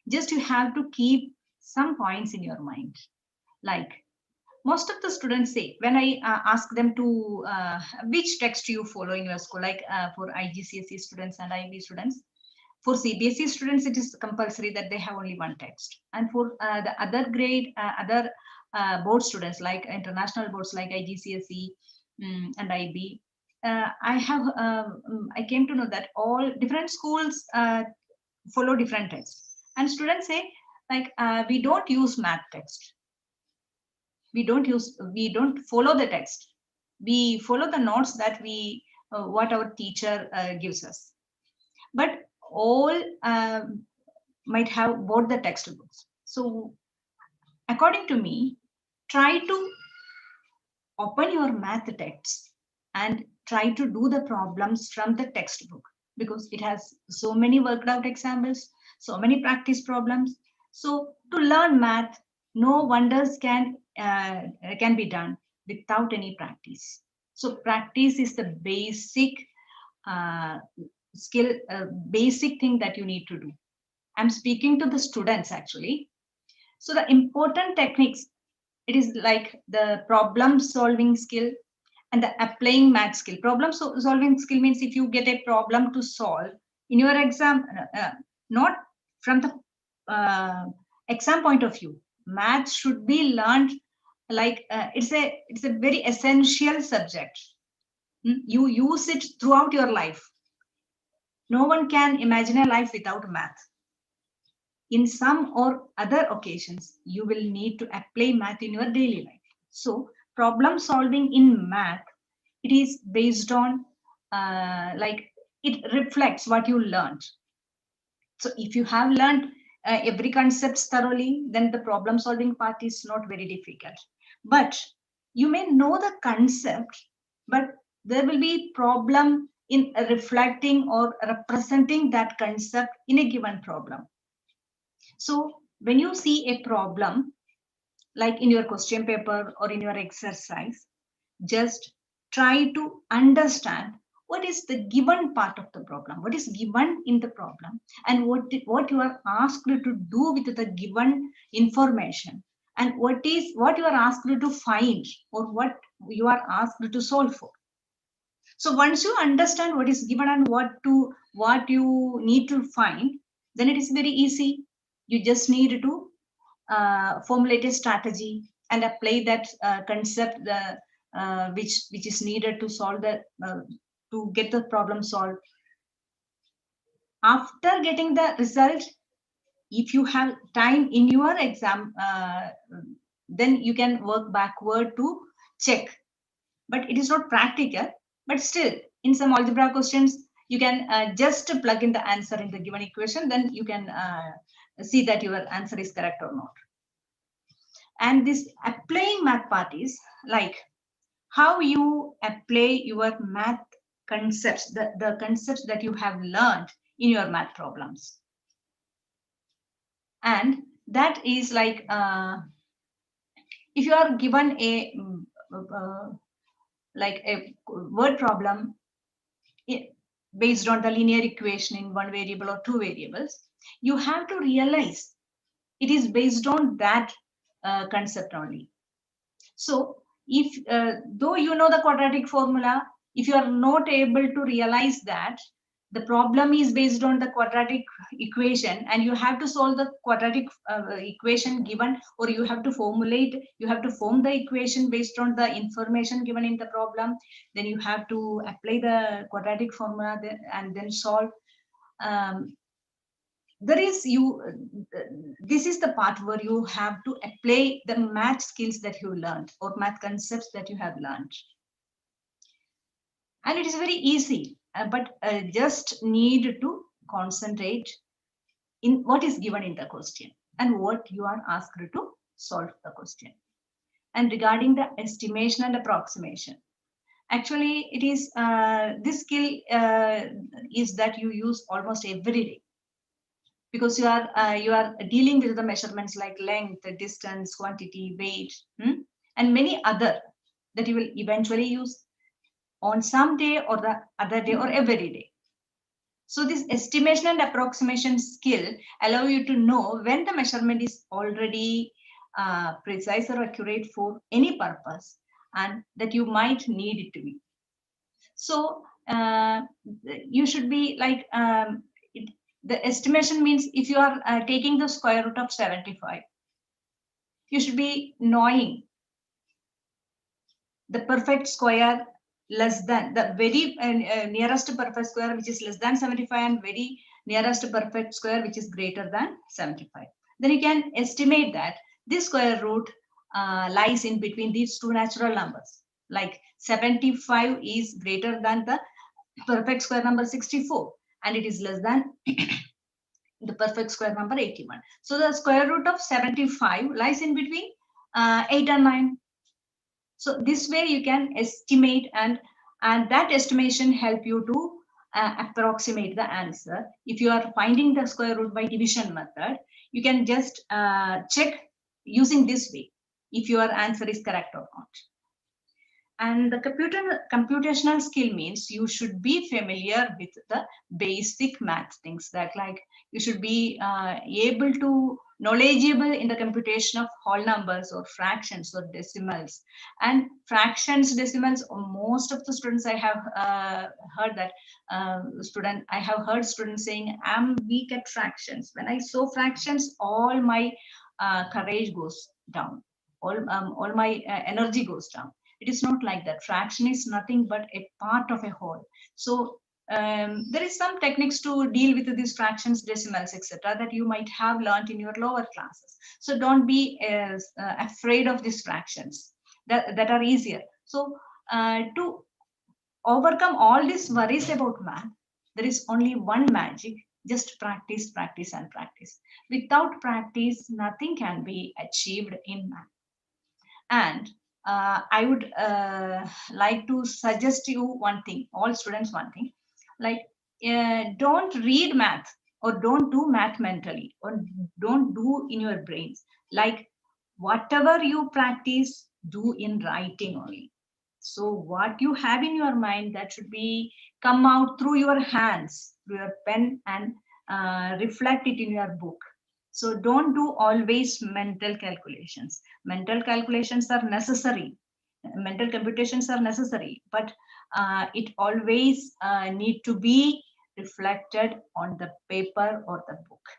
Just you have to keep some points in your mind. Like most of the students say, when I ask them to which text you follow in your school, like for IGCSE students and IB students, for CBSE students, it is compulsory that they have only one text. And for the other grade, other board students, like international boards like IGCSE and IB, I came to know that all different schools follow different texts. And students say, like, we don't use math text. We don't follow the text. We follow the notes that what our teacher gives us. But all might have both the textbooks. So according to me, try to open your math texts and try to do the problems from the textbook, because it has so many worked out examples, so many practice problems. So to learn math, no wonders can be done without any practice. So practice is the basic skill, basic thing that you need to do. I'm speaking to the students actually. So the important techniques, it is like the problem solving skill and the applying math skill. Problem solving skill means if you get a problem to solve in your exam, not from the exam point of view, math should be learned like it's a very essential subject. You use it throughout your life. No one can imagine a life without math. In some or other occasions, you will need to apply math in your daily life. So problem solving in math, it is based on like it reflects what you learned. So if you have learned every concept thoroughly, then the problem solving part is not very difficult. But you may know the concept, but there will be problem in reflecting or representing that concept in a given problem. So when you see a problem, like in your question paper or in your exercise, just try to understand what is the given part of the problem, what is given in the problem, and what you are asked to do with the given information, and what you are asked to find, or what you are asked to solve for. So once you understand what is given and what you need to find, then it is very easy. You just need to formulate a strategy and apply that concept which is needed to solve to get the problem solved. After getting the result, if you have time in your exam, then you can work backward to check. But it is not practical. But still, in some algebra questions, you can just plug in the answer in the given equation. Then you can see that your answer is correct or not. And this applying math part is like how you apply your math concepts, the concepts that you have learned in your math problems. And that is like if you are given a like a word problem based on the linear equation in one variable or two variables, you have to realize it is based on that concept only. So if though you know the quadratic formula, if you are not able to realize that the problem is based on the quadratic equation and you have to solve the quadratic equation given, or you have to form the equation based on the information given in the problem, then you have to apply the quadratic formula and then solve. This is the part where you have to apply the math skills that you learned or math concepts that you have learned. And it is very easy, but just need to concentrate in what is given in the question and what you are asked to solve the question. And regarding the estimation and approximation, actually it is this skill is that you use almost every day, because you are dealing with the measurements like length, distance, quantity, weight, and many other that you will eventually use on some day or the other day or every day. So this estimation and approximation skill allow you to know when the measurement is already precise or accurate for any purpose and that you might need it to be. So you should be like, the estimation means if you are taking the square root of 75, you should be knowing the perfect square less than the very nearest perfect square, which is less than 75, and very nearest perfect square, which is greater than 75. Then you can estimate that this square root lies in between these two natural numbers. Like 75 is greater than the perfect square number 64, and it is less than the perfect square number 81. So the square root of 75 lies in between 8 and 9. So this way you can estimate, and that estimation help you to approximate the answer. If you are finding the square root by division method, you can just check using this way if your answer is correct or not. And the computational skill means you should be familiar with the basic math things, that like you should be able to knowledgeable in the computation of whole numbers or fractions or decimals. And fractions, decimals, most of the students I have heard that I have heard students saying, I'm weak at fractions. When I saw fractions, all my courage goes down, all my energy goes down. It is not like that. Fraction is nothing but a part of a whole. So there is some techniques to deal with these fractions, decimals, etc., that you might have learned in your lower classes. So don't be afraid of these fractions that are easier. So to overcome all these worries about math, there is only one magic: just practice, practice, and practice. Without practice, nothing can be achieved in math. And I would like to suggest you one thing, all students, one thing, like don't read math or don't do math mentally or don't do in your brains. Like whatever you practice, do in writing only. So what you have in your mind, that should be come out through your hands, through your pen, and reflect it in your book. So don't do always mental calculations. Mental calculations are necessary. Mental computations are necessary, but it always need to be reflected on the paper or the book.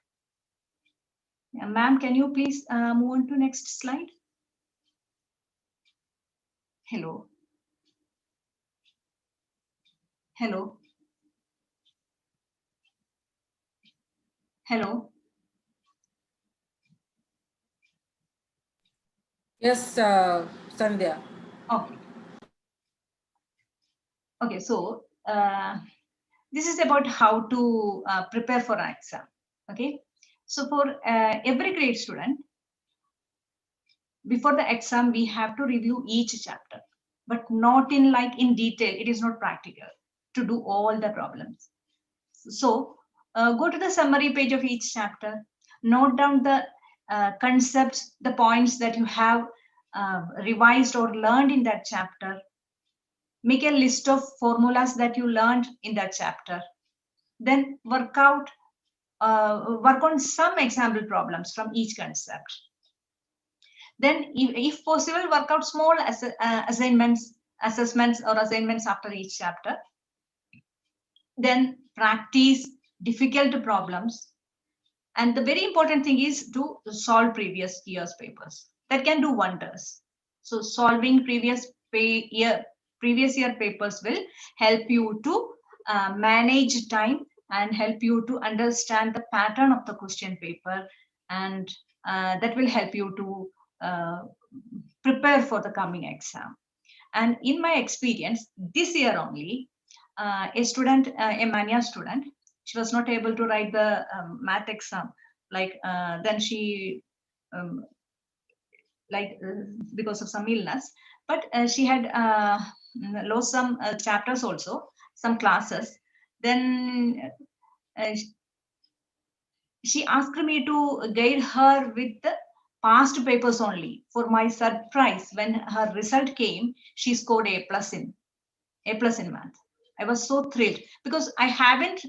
Ma'am, can you please move on to next slide? Hello. Hello. Hello. Yes, Sandhya. Okay. Okay, so this is about how to prepare for an exam. Okay, so for every grade student, before the exam, we have to review each chapter, but not in detail. It is not practical to do all the problems. So go to the summary page of each chapter, note down the concepts, the points that you have revised or learned in that chapter. Make a list of formulas that you learned in that chapter. Then work on some example problems from each concept. Then, if possible, work out small assessments or assignments after each chapter. Then practice difficult problems. And the very important thing is to solve previous year's papers. That can do wonders. So solving previous year papers will help you to manage time and help you to understand the pattern of the question paper, and that will help you to prepare for the coming exam. And in my experience, this year only, a student, a Mania student, she was not able to write the math exam. Then she, because of some illness, but she had lost some chapters also, some classes. Then she asked me to guide her with the past papers only. For my surprise, when her result came, she scored A+ in math. I was so thrilled because I haven't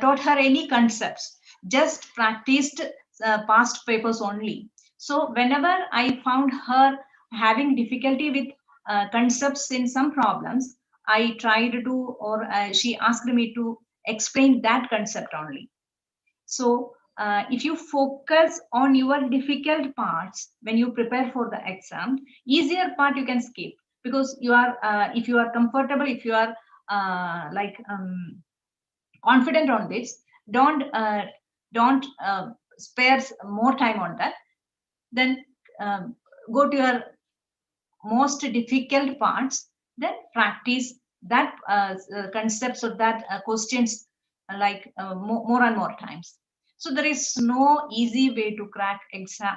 taught her any concepts, just practiced past papers only. So whenever I found her having difficulty with concepts in some problems, I tried to, or she asked me to explain that concept only. So if you focus on your difficult parts when you prepare for the exam, easier part you can skip, because you are, if you are comfortable, if you are confident on this, don't spare more time on that. Then go to your most difficult parts, then practice that concepts or that questions more and more times. So there is no easy way to crack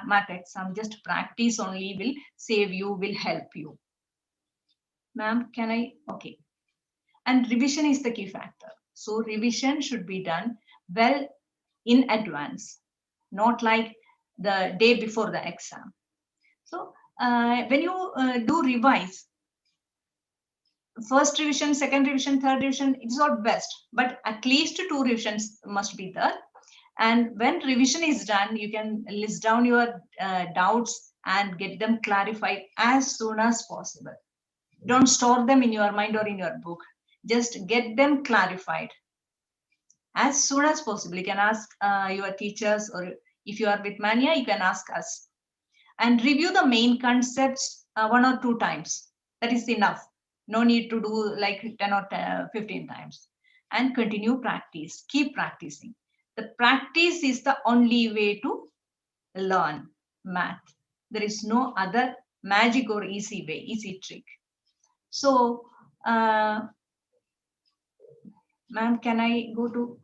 math exam. Just practice only will save you, will help you. Ma'am, can I? Okay. And revision is the key factor. So revision should be done well in advance, not like the day before the exam. So when you do revise, first revision, second revision, third revision, it's not best, but at least 2 revisions must be there. And when revision is done, you can list down your doubts and get them clarified as soon as possible. Don't store them in your mind or in your book. Just get them clarified as soon as possible. You can ask your teachers, or if you are with Mania, you can ask us. And review the main concepts 1 or 2 times. That is enough. No need to do like 10 or 15 times. And continue practice. Keep practicing. The practice is the only way to learn math. There is no other magic or easy way, easy trick. So, ma'am, can I go to?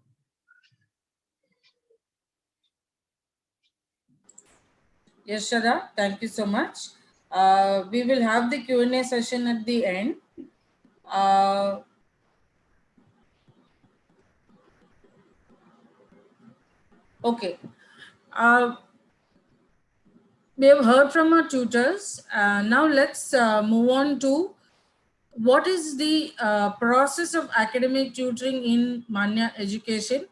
Yes, Shada, thank you so much. We will have the Q&A session at the end. Okay. We have heard from our tutors. Now let's move on to what is the process of academic tutoring in Manya education.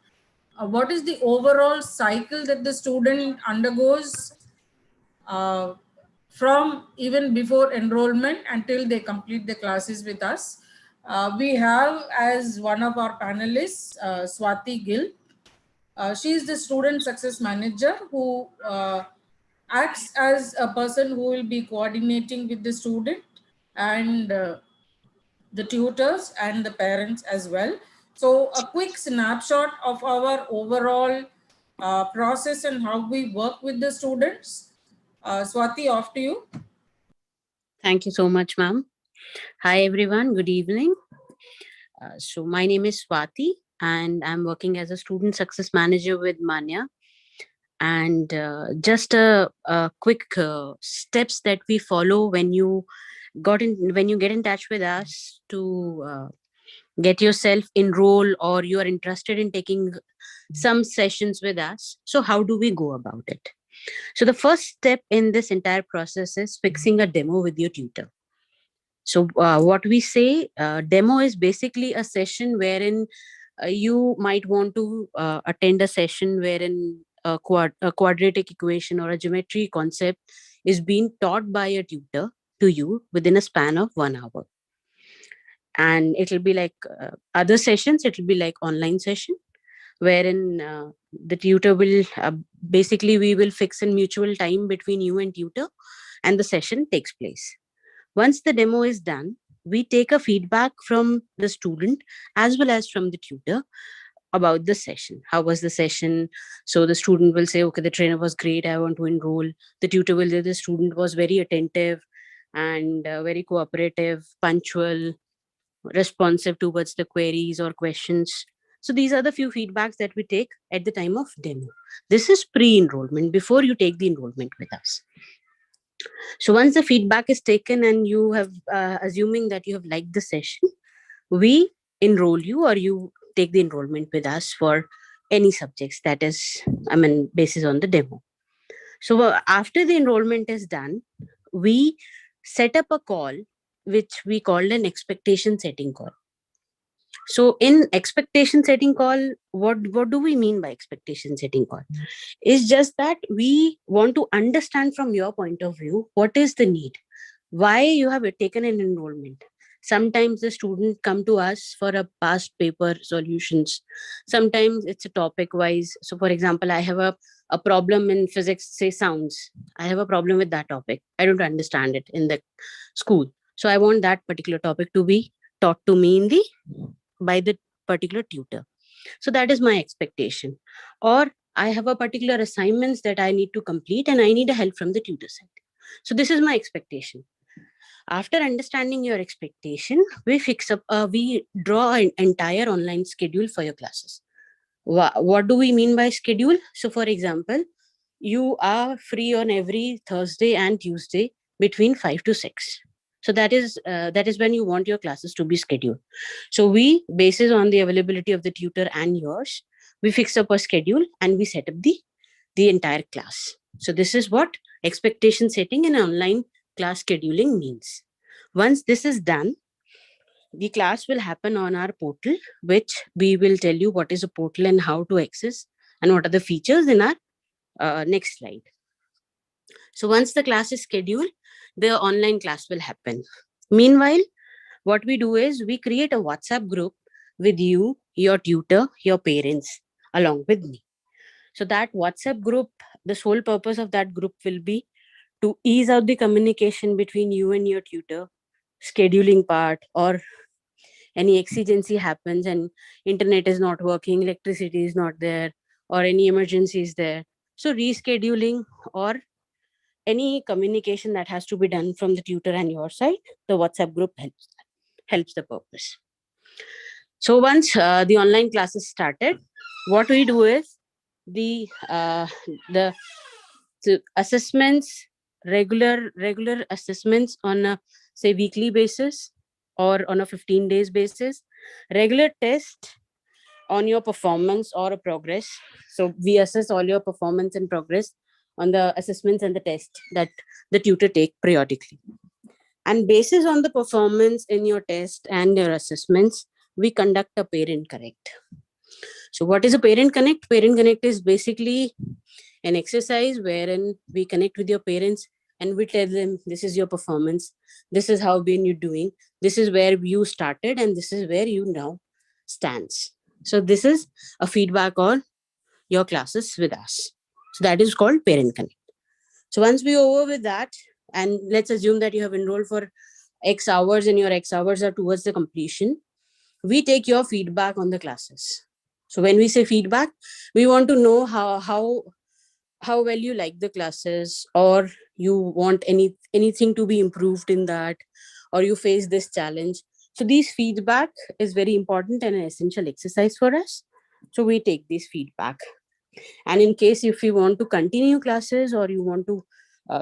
What is the overall cycle that the student undergoes from even before enrollment until they complete the classes with us. We have as one of our panelists, Swati Gill. She is the student success manager who acts as a person who will be coordinating with the student and the tutors and the parents as well. So a quick snapshot of our overall process and how we work with the students. Swati, off to you. Thank you so much, ma'am. Hi, everyone. Good evening. So my name is Swati, and I'm working as a student success manager with Manya. And just a quick steps that we follow when you get in touch with us to get yourself enroll, or you are interested in taking some sessions with us. So how do we go about it? So the first step in this entire process is fixing a demo with your tutor. So what we say, demo is basically a session wherein you might want to attend a session wherein a quadratic equation or a geometry concept is being taught by a tutor to you within a span of 1 hour. And it'll be like other sessions, it'll be like online session wherein the tutor will basically we will fix a mutual time between you and tutor, and the session takes place. Once the demo is done, we take a feedback from the student as well as from the tutor about the session. How was the session? So the student will say, okay, the trainer was great, I want to enroll. The tutor will say the student was very attentive and very cooperative, punctual, responsive towards the queries or questions. So these are the few feedbacks that we take at the time of demo. This is pre-enrollment, before you take the enrollment with us. So once the feedback is taken and you have, assuming that you have liked the session, we enroll you, or you take the enrollment with us for any subjects that is, basis on the demo. So after the enrollment is done, we set up a call, which we called an expectation setting call. So in expectation setting call, what do we mean by expectation setting call? It's just that we want to understand from your point of view, what is the need? Why you have taken an enrollment? Sometimes the student come to us for a past paper solutions. Sometimes it's a topic wise. So for example, I have a problem in physics, say sounds. I have a problem with that topic. I don't understand it in the school. So I want that particular topic to be taught to me by the particular tutor. So that is my expectation. Or I have a particular assignments that I need to complete and I need a help from the tutor side. So this is my expectation. After understanding your expectation, we fix up, we draw an entire online schedule for your classes. What do we mean by schedule? So for example, you are free on every Thursday and Tuesday between 5 to 6. So that is when you want your classes to be scheduled. So we, basis on the availability of the tutor and yours, we fix up a schedule and we set up the entire class. So this is what expectation setting and online class scheduling means. Once this is done, the class will happen on our portal, which we will tell you what is a portal and how to access and what are the features in our next slide. So once the class is scheduled, the online class will happen. Meanwhile, what we do is we create a WhatsApp group with you, your tutor, your parents, along with me. So that WhatsApp group, the sole purpose of that group will be to ease out the communication between you and your tutor, scheduling part, or any exigency happens and internet is not working, electricity is not there, or any emergency is there. So rescheduling or any communication that has to be done from the tutor and your side, the WhatsApp group helps the purpose. So once the online classes started, what we do is the assessments, regular assessments on a say weekly basis or on a 15 days basis, regular test on your performance or a progress. So we assess all your performance and progress on the assessments and the tests that the tutor take periodically. And basis on the performance in your test and your assessments, we conduct a parent connect. So what is a parent connect? Parent connect is basically an exercise wherein we connect with your parents and we tell them, this is your performance, this is how been you doing, this is where you started, and this is where you now stands. So this is a feedback on your classes with us. So that is called parent connect. So once we over with that, and let's assume that you have enrolled for X hours and your X hours are towards the completion, we take your feedback on the classes. So when we say feedback, we want to know how well you like the classes, or you want anything to be improved in that, or you face this challenge. So these feedback is very important and an essential exercise for us. So we take this feedback. And in case if you want to continue classes or you want to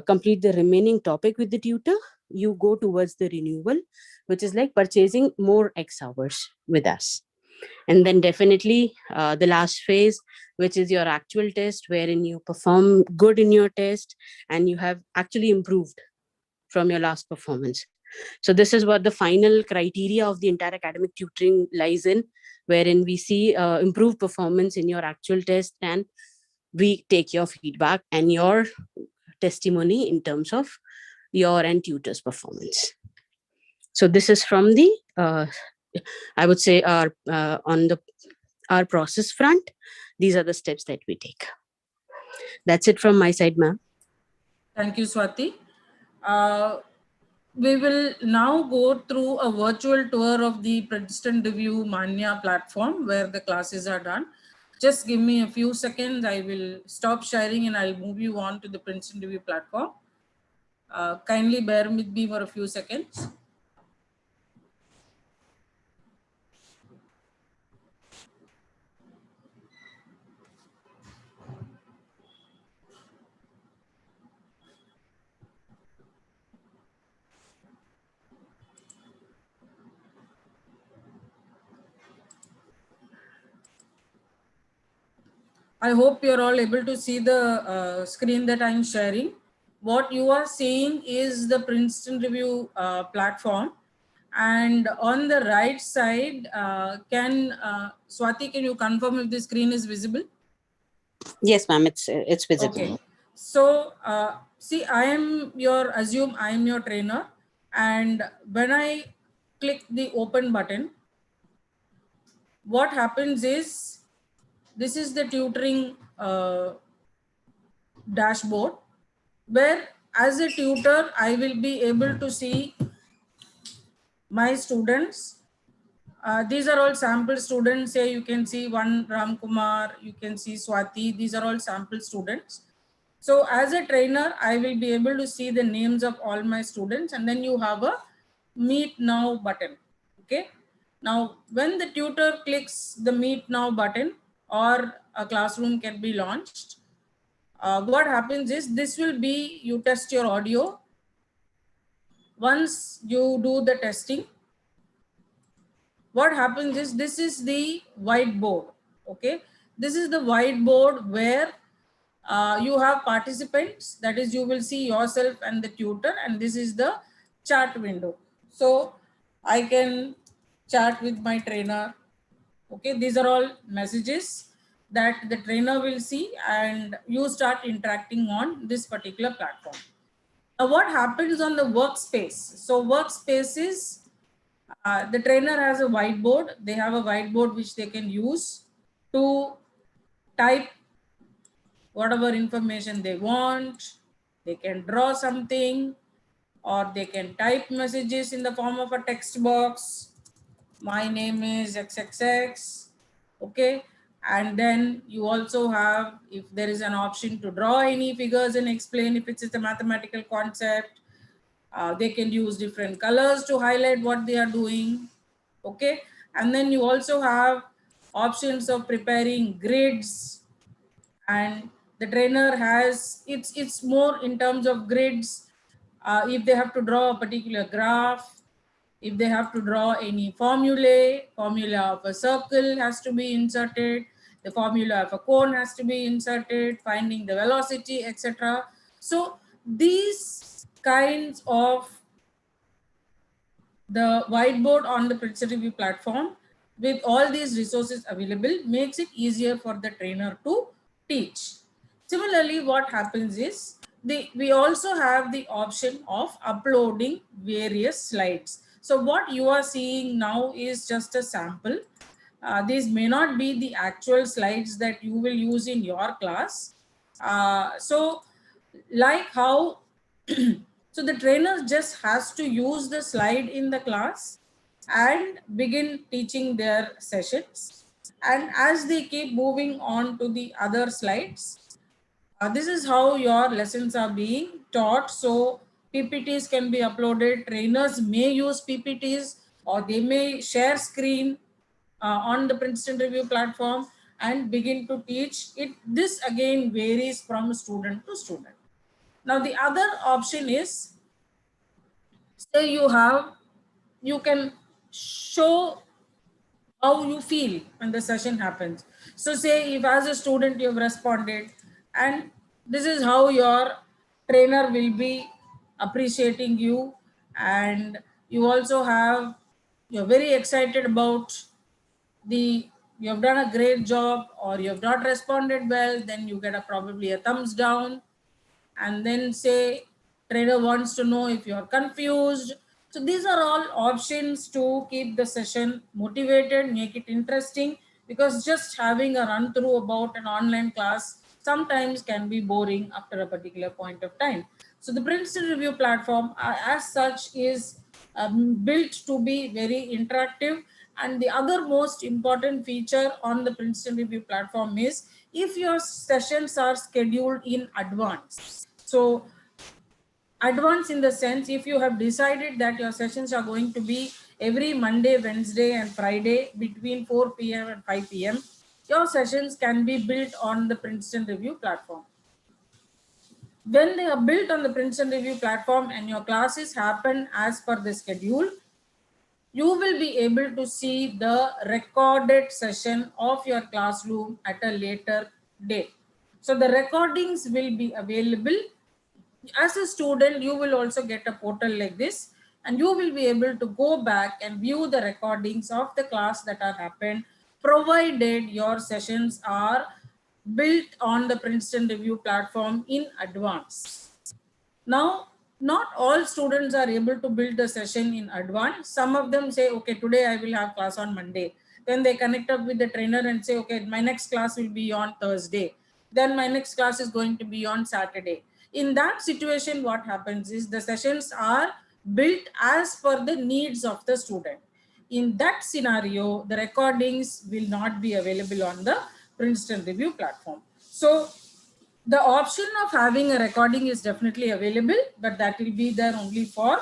complete the remaining topic with the tutor, you go towards the renewal, which is like purchasing more X hours with us. And then definitely the last phase, which is your actual test, wherein you perform good in your test and you have actually improved from your last performance. So this is what the final criteria of the entire academic tutoring lies in, wherein we see improved performance in your actual test, and we take your feedback and your testimony in terms of your and tutor's performance. So this is from the I would say our on our process front, these are the steps that we take. That's it from my side, ma'am. Thank you, Swati. We will now go through a virtual tour of the Princeton Review Manya platform where the classes are done. Just give me a few seconds. I will stop sharing and I'll move you on to the Princeton Review platform. Kindly bear with me for a few seconds. I hope you're all able to see the screen that I'm sharing. What you are seeing is the Princeton Review platform. And on the right side, Swati, can you confirm if the screen is visible? Yes, ma'am, it's visible. Okay. So see, assume I am your trainer. And when I click the open button, what happens is, this is the tutoring dashboard, where as a tutor, I will be able to see my students. These are all sample students. Say you can see one Ram Kumar, you can see Swati. These are all sample students. So as a trainer, I will be able to see the names of all my students, and then you have a Meet Now button. Okay. Now, when the tutor clicks the Meet Now button, or a classroom can be launched. What happens is this will be, you test your audio. Once you do the testing, what happens is this is the whiteboard. Okay, this is the whiteboard where you have participants, that is you will see yourself and the tutor, and this is the chat window. So I can chat with my trainer. Okay, these are all messages that the trainer will see, and you start interacting on this particular platform. Now what happens on the workspace? So workspace is, the trainer has a whiteboard. They have a whiteboard which they can use to type whatever information they want. They can draw something, or they can type messages in the form of a text box. My name is XXX. Okay. And then you also have, if there is an option to draw any figures and explain if it's a mathematical concept, they can use different colors to highlight what they are doing. Okay. And then you also have options of preparing grids, and the trainer has, it's more in terms of grids. If they have to draw a particular graph, if they have to draw any formula of a circle has to be inserted, the formula of a cone has to be inserted, finding the velocity, etc. So these kinds of the whiteboard on the Princeton Review platform with all these resources available makes it easier for the trainer to teach. Similarly, what happens is we also have the option of uploading various slides. So what you are seeing now is just a sample. These may not be the actual slides that you will use in your class. So like how so the trainer just has to use the slide in the class and begin teaching their sessions. And as they keep moving on to the other slides, this is how your lessons are being taught. So PPTs can be uploaded. Trainers may use PPTs, or they may share screen on the Princeton Review platform and begin to teach it. This again varies from student to student. Now the other option is, say you can show how you feel when the session happens. So say if as a student you have responded, and this is how your trainer will be appreciating you, and you also have, you're very excited about you have done a great job, or you have not responded well, then you get probably a thumbs down. And then say trainer wants to know if you are confused. So these are all options to keep the session motivated, make it interesting, because just having a run through about an online class sometimes can be boring after a particular point of time. So the Princeton Review platform as such is built to be very interactive. And the other most important feature on the Princeton Review platform is, if your sessions are scheduled in advance. So advance in the sense, if you have decided that your sessions are going to be every Monday, Wednesday and Friday between 4 p.m. and 5 p.m., your sessions can be built on the Princeton Review platform. When they are built on the Princeton Review platform and your classes happen as per the schedule, you will be able to see the recorded session of your classroom at a later date. So the recordings will be available. As a student, you will also get a portal like this, and you will be able to go back and view the recordings of the class that are happened, provided your sessions are built on the Princeton Review platform in advance. Now, not all students are able to build the session in advance. Some of them say, okay, today I will have class on Monday. Then they connect up with the trainer and say, okay, my next class will be on Thursday. Then my next class is going to be on Saturday. In that situation, what happens is the sessions are built as per the needs of the student. In that scenario, the recordings will not be available on the Princeton Review platform. So the option of having a recording is definitely available, but that will be there only for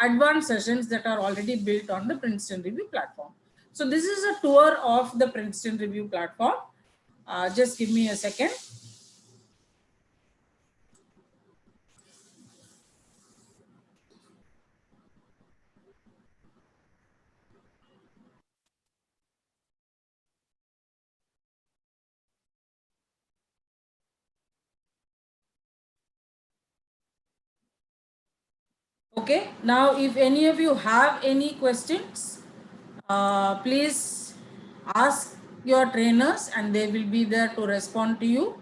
advanced sessions that are already built on the Princeton Review platform. So this is a tour of the Princeton Review platform. Just give me a second. Okay, now if any of you have any questions, please ask your trainers and they will be there to respond to you.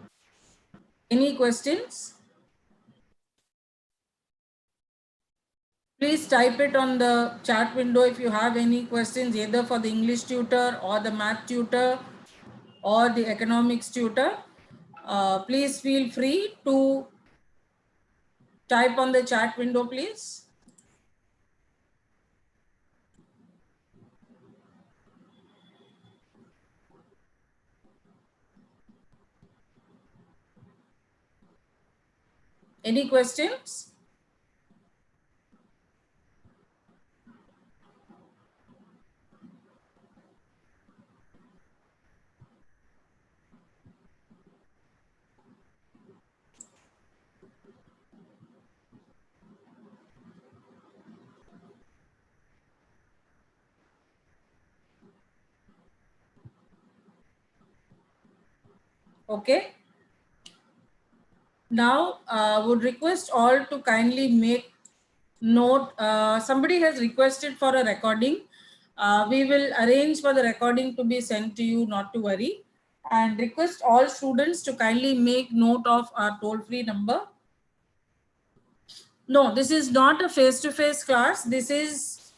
Any questions? Please type it on the chat window if you have any questions, either for the English tutor or the math tutor or the economics tutor. Please feel free to type on the chat window, please. Any questions? Okay. Now, would request all to kindly make note. Somebody has requested for a recording. We will arrange for the recording to be sent to you, not to worry. And request all students to kindly make note of our toll-free number. No, this is not a face-to-face class. This is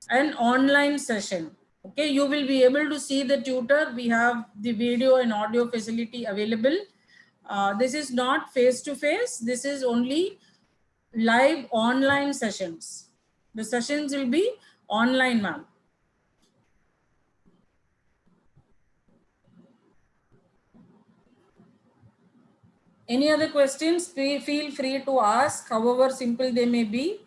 an online session. Okay, you will be able to see the tutor. We have the video and audio facility available. This is not face-to-face. This is only live online sessions. The sessions will be online, ma'am. Any other questions? Feel free to ask, however simple they may be.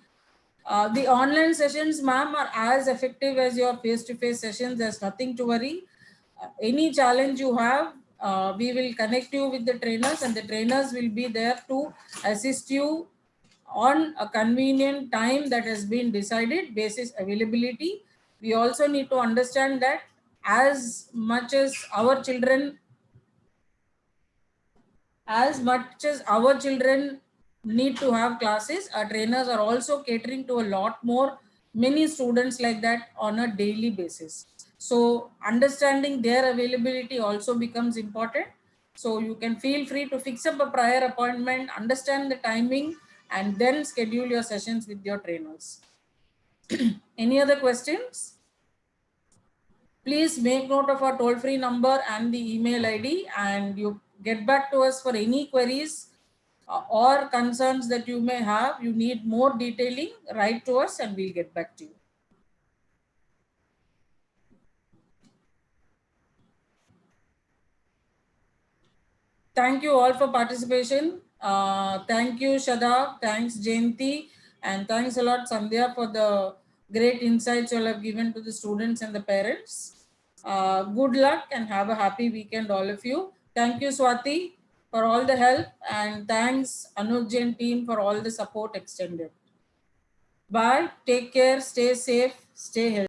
The online sessions, ma'am, are as effective as your face-to-face sessions. There's nothing to worry. Any challenge you have, we will connect you with the trainers and the trainers will be there to assist you on a convenient time that has been decided basis availability. We also need to understand that as much as our children need to have classes, our trainers are also catering to a lot more, many students like that on a daily basis. So understanding their availability also becomes important. So you can feel free to fix up a prior appointment, understand the timing, and then schedule your sessions with your trainers. Any other questions? Please make note of our toll-free number and the email ID, and you get back to us for any queries or concerns that you may have. You need more detailing, write to us and we'll get back to you. Thank you all for participation. Thank you, Shadab. Thanks, Jayanti. And thanks a lot, Sandhya, for the great insights you all have given to the students and the parents. Good luck and have a happy weekend, all of you. Thank you, Swati, for all the help. And thanks, Anuj Jain team, for all the support extended. Bye. Take care. Stay safe. Stay healthy.